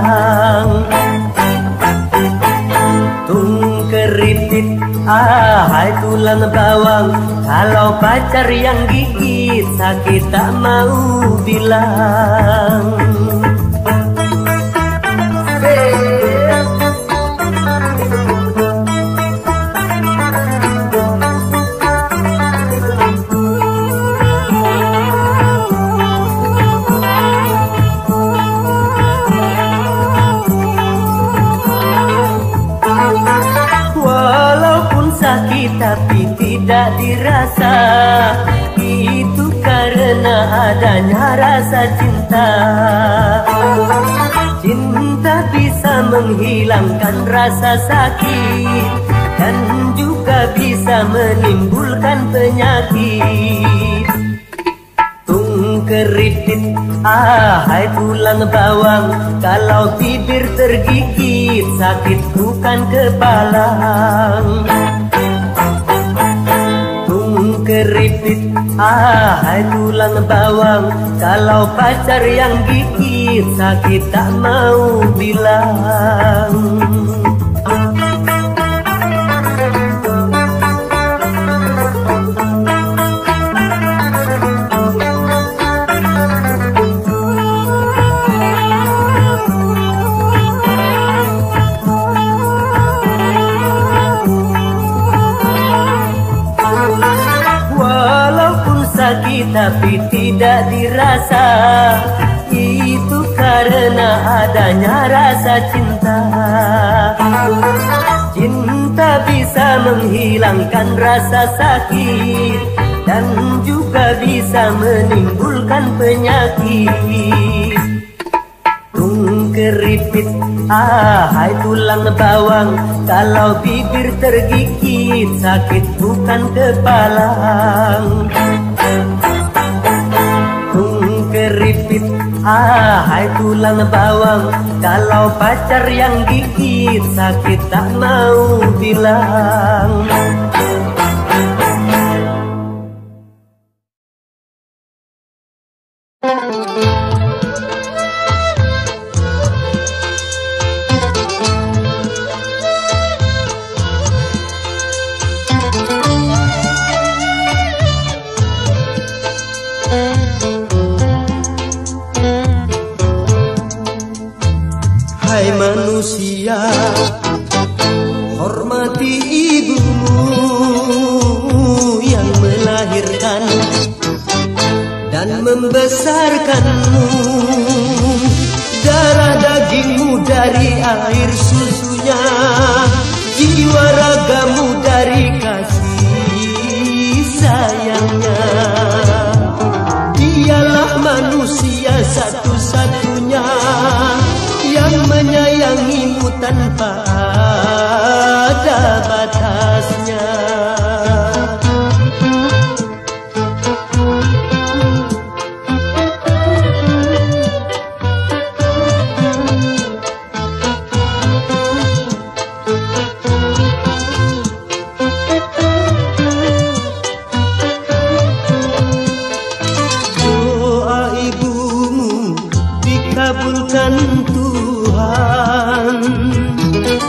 Tung keripit, hai tulang bawang, kalau pacar yang gigit sakit tak mau bilang. Tapi tidak dirasa, itu karena adanya rasa cinta. Cinta bisa menghilangkan rasa sakit dan juga bisa menimbulkan penyakit. Tung keripit, hai tulang bawang, kalau bibir tergigit sakit bukan kepala. Keripit, hai tulang bawang, kalau pacar yang gigit sakit tak mau bilang. Tapi tidak dirasa, itu karena adanya rasa cinta. Cinta bisa menghilangkan rasa sakit dan juga bisa menimbulkan penyakit. Tung keripit, hai tulang bawang, kalau bibir tergigit sakit bukan kepala. Keripit, hai tulang bawang, kalau pacar yang gigit sakit tak mau bilang. Hai manusia, hormati ibumu yang melahirkan dan membesarkanmu. Darah dagingmu dari air susunya, jiwa ragamu dari kasih sayangnya. Dialah manusia satu-satunya yang menyayangimu tanpa ada batasnya. Doa ibumu dikabulkan Tuhan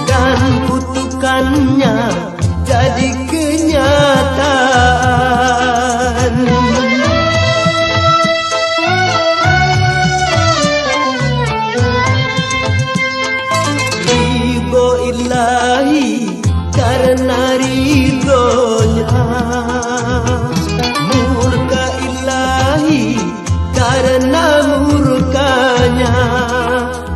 dan kutukannya jadi kenyataan. Ridho ilahi karena ridhonya, murka ilahi karena murkanya.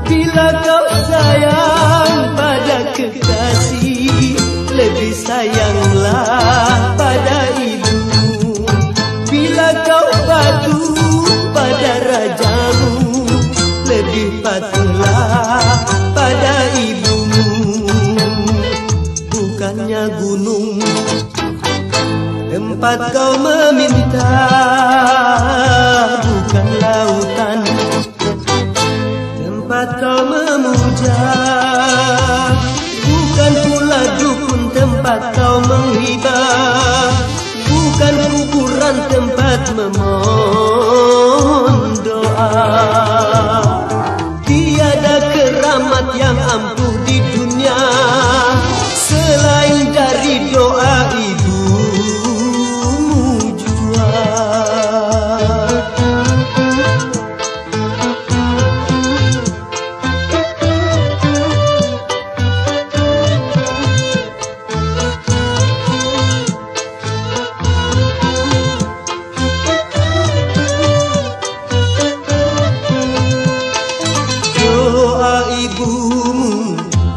Bila kau sayang pada kekasih, lebih sayanglah pada ibu. Bila kau patuh pada rajamu, lebih patuhlah pada ibumu. Bukannya gunung tempat kau meminta, bukan lautan tempat kau memuja, bukan pula dukun tempat kau menghibah, bukan kuburan kuburan tempat memohon doa. Tiada keramat yang ampuh di dunia selain dari doa ibumu jua.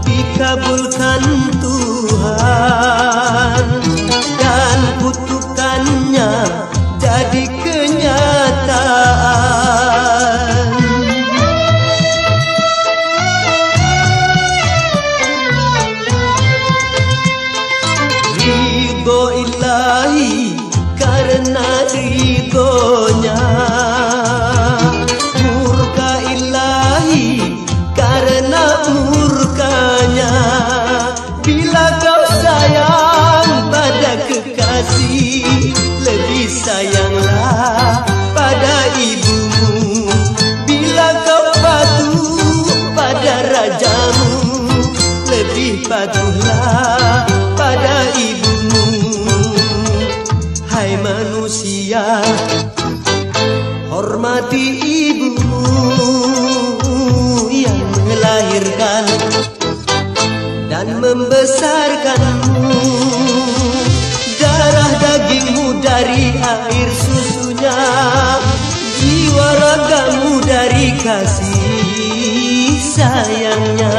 Dikabulkan Tuhan dan kutukannya jadi kenyataan. Ridho ilahi karena ridhonya, murka ilahi karena murkanya. Bila kau sayang pada kekasih, lebih sayanglah pada ibumu. Bila kau patuh pada rajamu, lebih patuhlah pada ibumu. Hai manusia, hormati ibumu yang melahirkan dan membesarkanmu. Darah dagingmu dari air susunya, jiwa ragamu dari kasih sayangnya.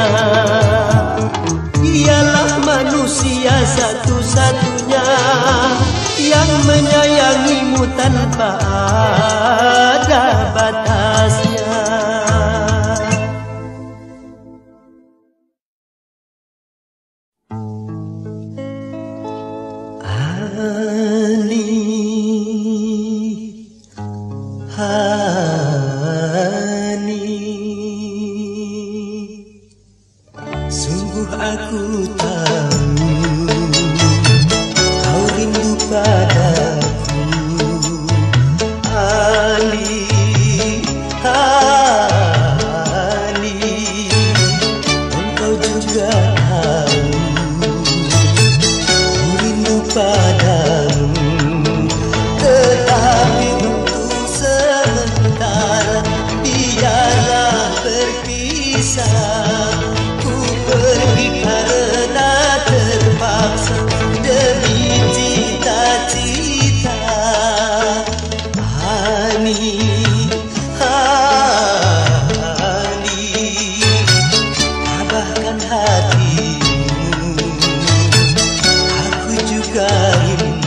Ialah manusia satu-satunya yang menyayangimu tanpa ada batasnya. Sungguh aku tahu kau rindu padaku, Ali, engkau juga tahu ku rindu padamu. Tetapi untuk sementara biarlah berpisah. Pergi karena terpaksa demi cita-cita. Hani, tabahkan hatimu, aku juga rindu.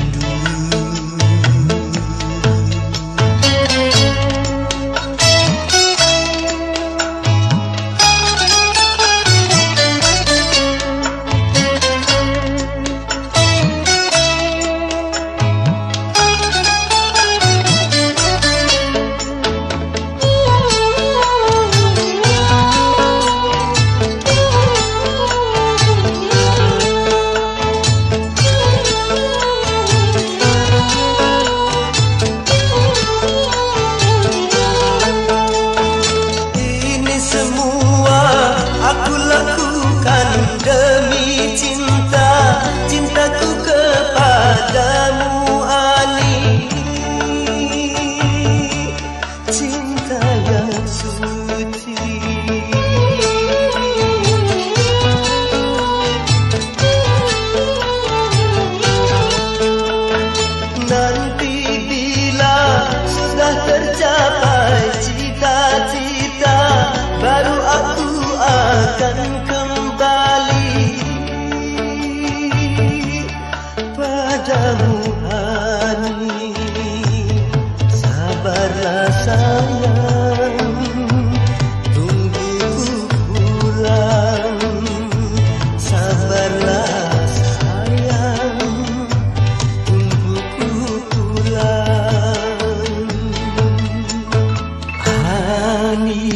Aku lakukan demi cinta, cintaku kepadamu Ali. Cinta yang suci, nanti bila sudah tercapai cita-cita, baru aku akan kembali padamu Hani. Sabarlah sayang, tunggu ku pulang. Sabarlah sayang, tunggu ku pulang. Hani,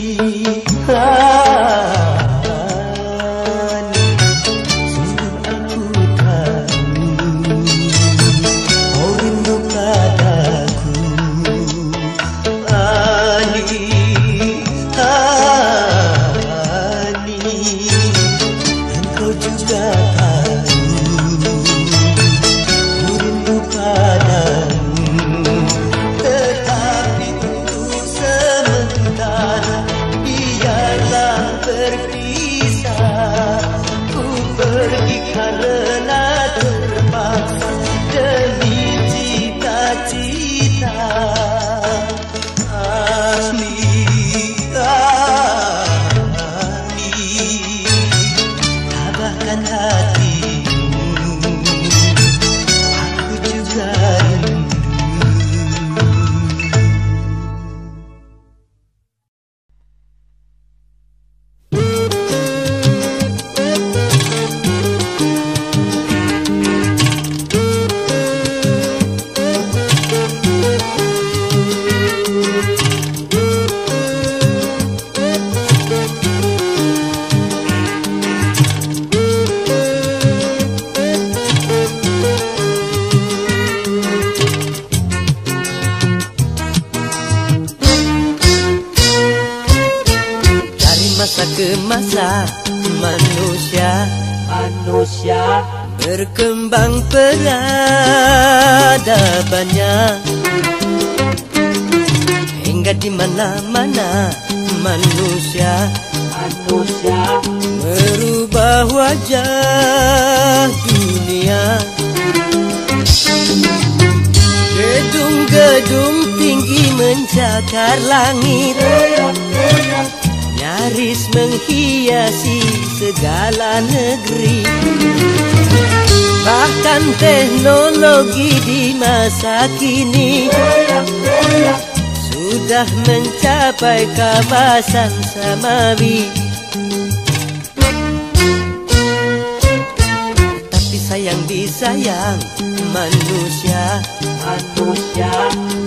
sungguh aku tahu karena terpaksa demi cita-cita asli. Tabahkan hatimu, aku juga rindu. Ke masa manusia berkembang peradabannya hingga di mana-mana manusia merubah wajah dunia. Gedung-gedung tinggi mencakar langit, nyaris menghiasi segala negeri. Bahkan teknologi di masa kini sudah mencapai kawasan samawi. Tapi sayang disayang manusia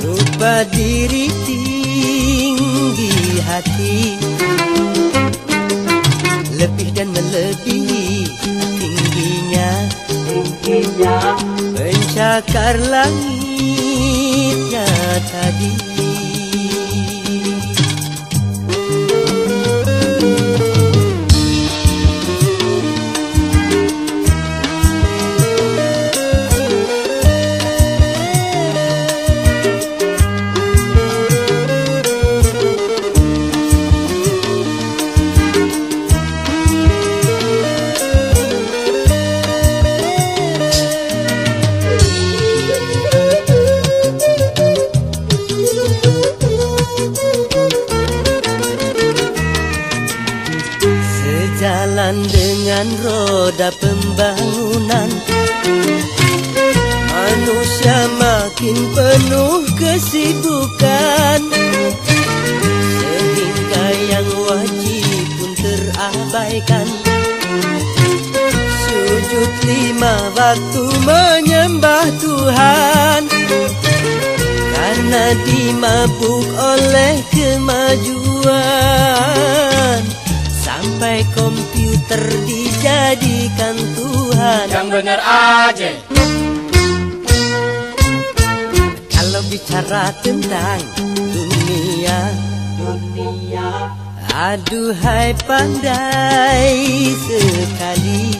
lupa diri tinggi hati, lebih dan melebihi tingginya pencakar langitnya tadi. Dengan roda pembangunan, manusia makin penuh kesibukan, sehingga yang wajib pun terabaikan. Sujud 5 waktu menyembah Tuhan, karena dimabuk oleh kemajuan. Sampai komputer dijadikan Tuhan. Yang bener aja. Kalau bicara tentang dunia, aduhai pandai sekali.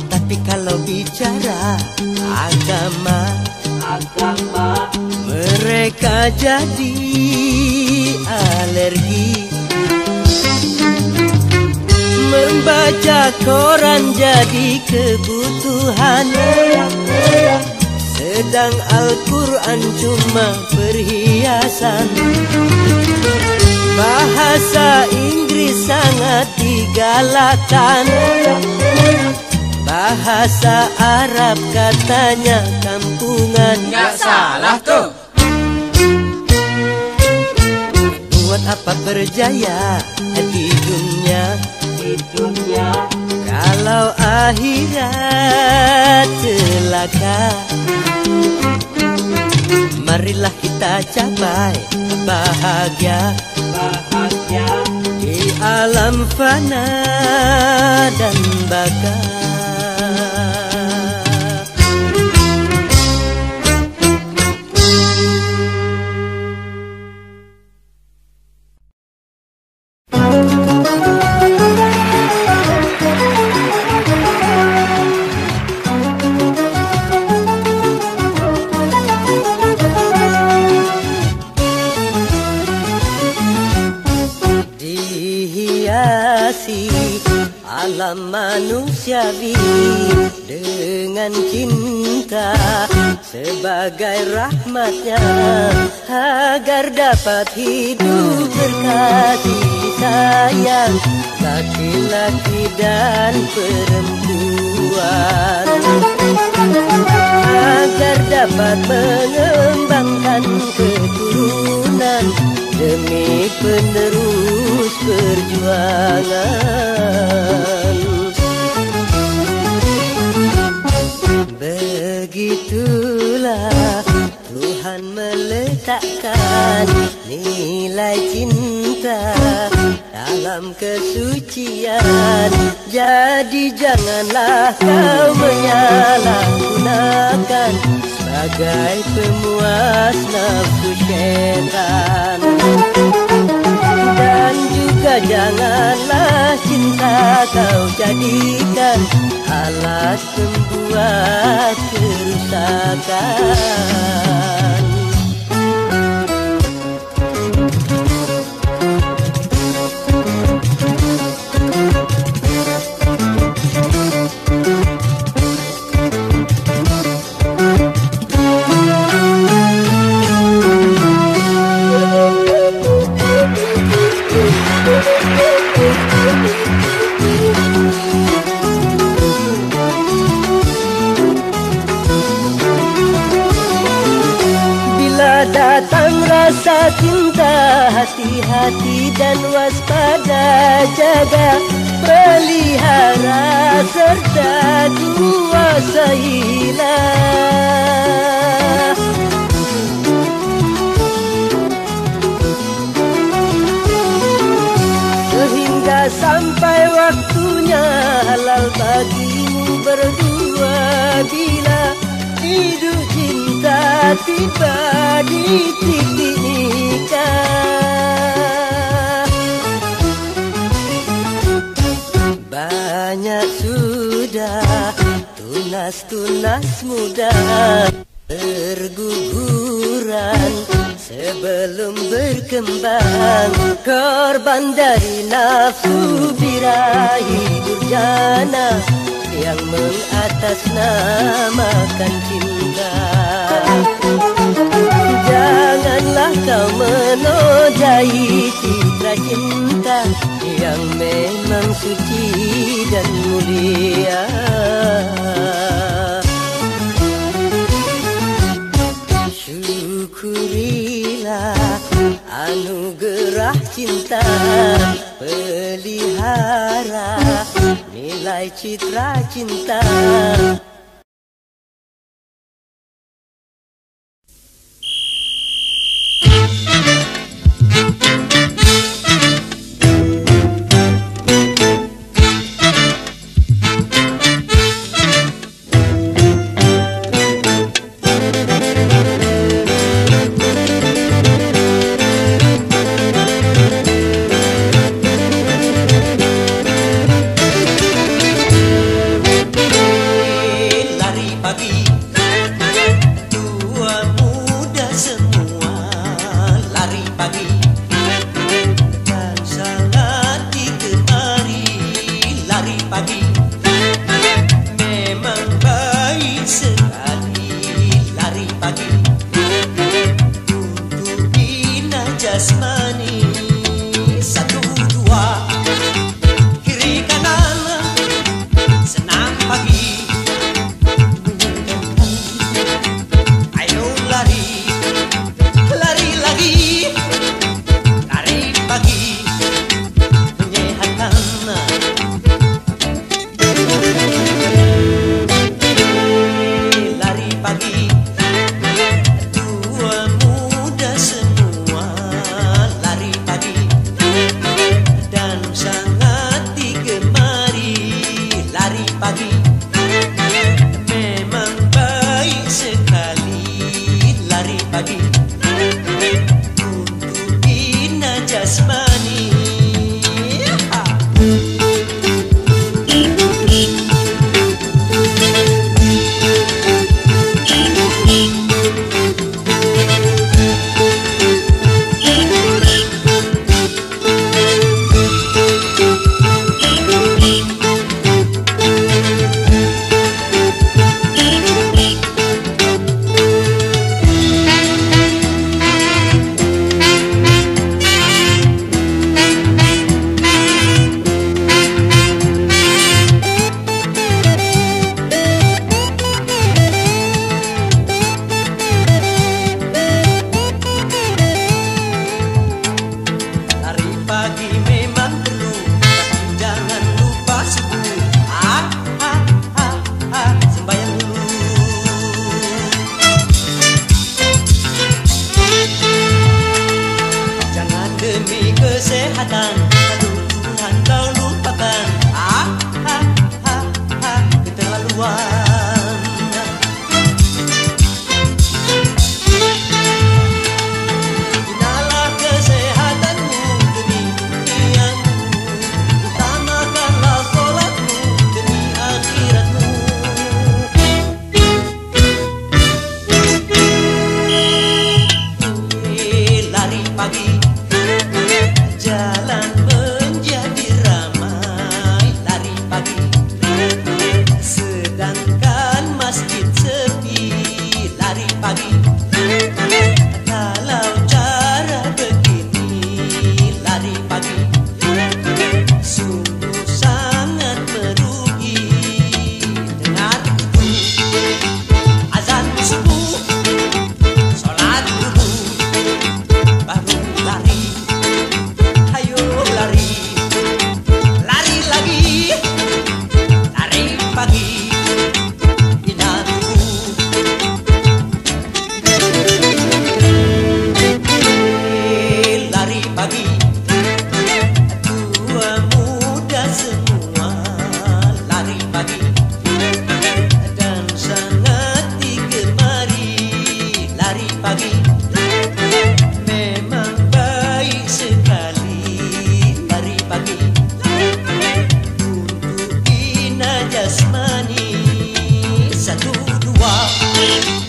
Tapi kalau bicara agama, mereka jadi alergi. Membaca koran jadi kebutuhan, sedang Al-Quran cuma perhiasan. Bahasa Inggris sangat digalakkan, bahasa Arab katanya kampungan. Nggak salah tuh. Buat apa berjaya di dunia kalau akhirat celaka? Marilah kita capai bahagia di alam fana dan baka. manusiawi dengan cinta sebagai rahmatnya agar dapat hidup berkasih sayang laki-laki dan perempuan, agar dapat mengembangkan keturunan demi penerus perjuangan. Begitulah Tuhan meletakkan nilai cinta dalam kesucian. Jadi janganlah kau menyalahgunakan sebagai pemuas nafsu syaitan. Dan juga janganlah cinta kau jadikan alat pembuat kerusakan. Datang rasa cinta, hati-hati dan waspada, jaga, pelihara serta kuasailah. Sehingga sampai waktunya halal bagimu berdua, bila hidup cinta tiba di titik nikah. Banyak sudah tunas-tunas muda berguguran sebelum berkembang, korban dari nafsu birahi durjana yang mengatasnamakan cinta. Janganlah kau menodai citra cinta yang memang suci dan mulia. Syukurilah anugerah cinta, pelihara nilai citra cinta. persatuan. Gunalah kesehatanmu demi duniamu, utamakanlah sholatmu demi akhiratmu. Lari pagi, jalan menjadi ramai. Lari pagi, sedangkan masjid sepi. Lari pagi, kalau cara begini. Lari pagi, sungguh sangat merugi. Dengar itu azan subuh, sholat dulu, baru lari. Ayo lari, lari lagi, lari pagi, bina tubuh. Lari pagi, tua muda semua. Lari pagi, dan sangat digemari. Lari pagi, memang baik sekali. Lari pagi, untuk bina jasmani. 1, 2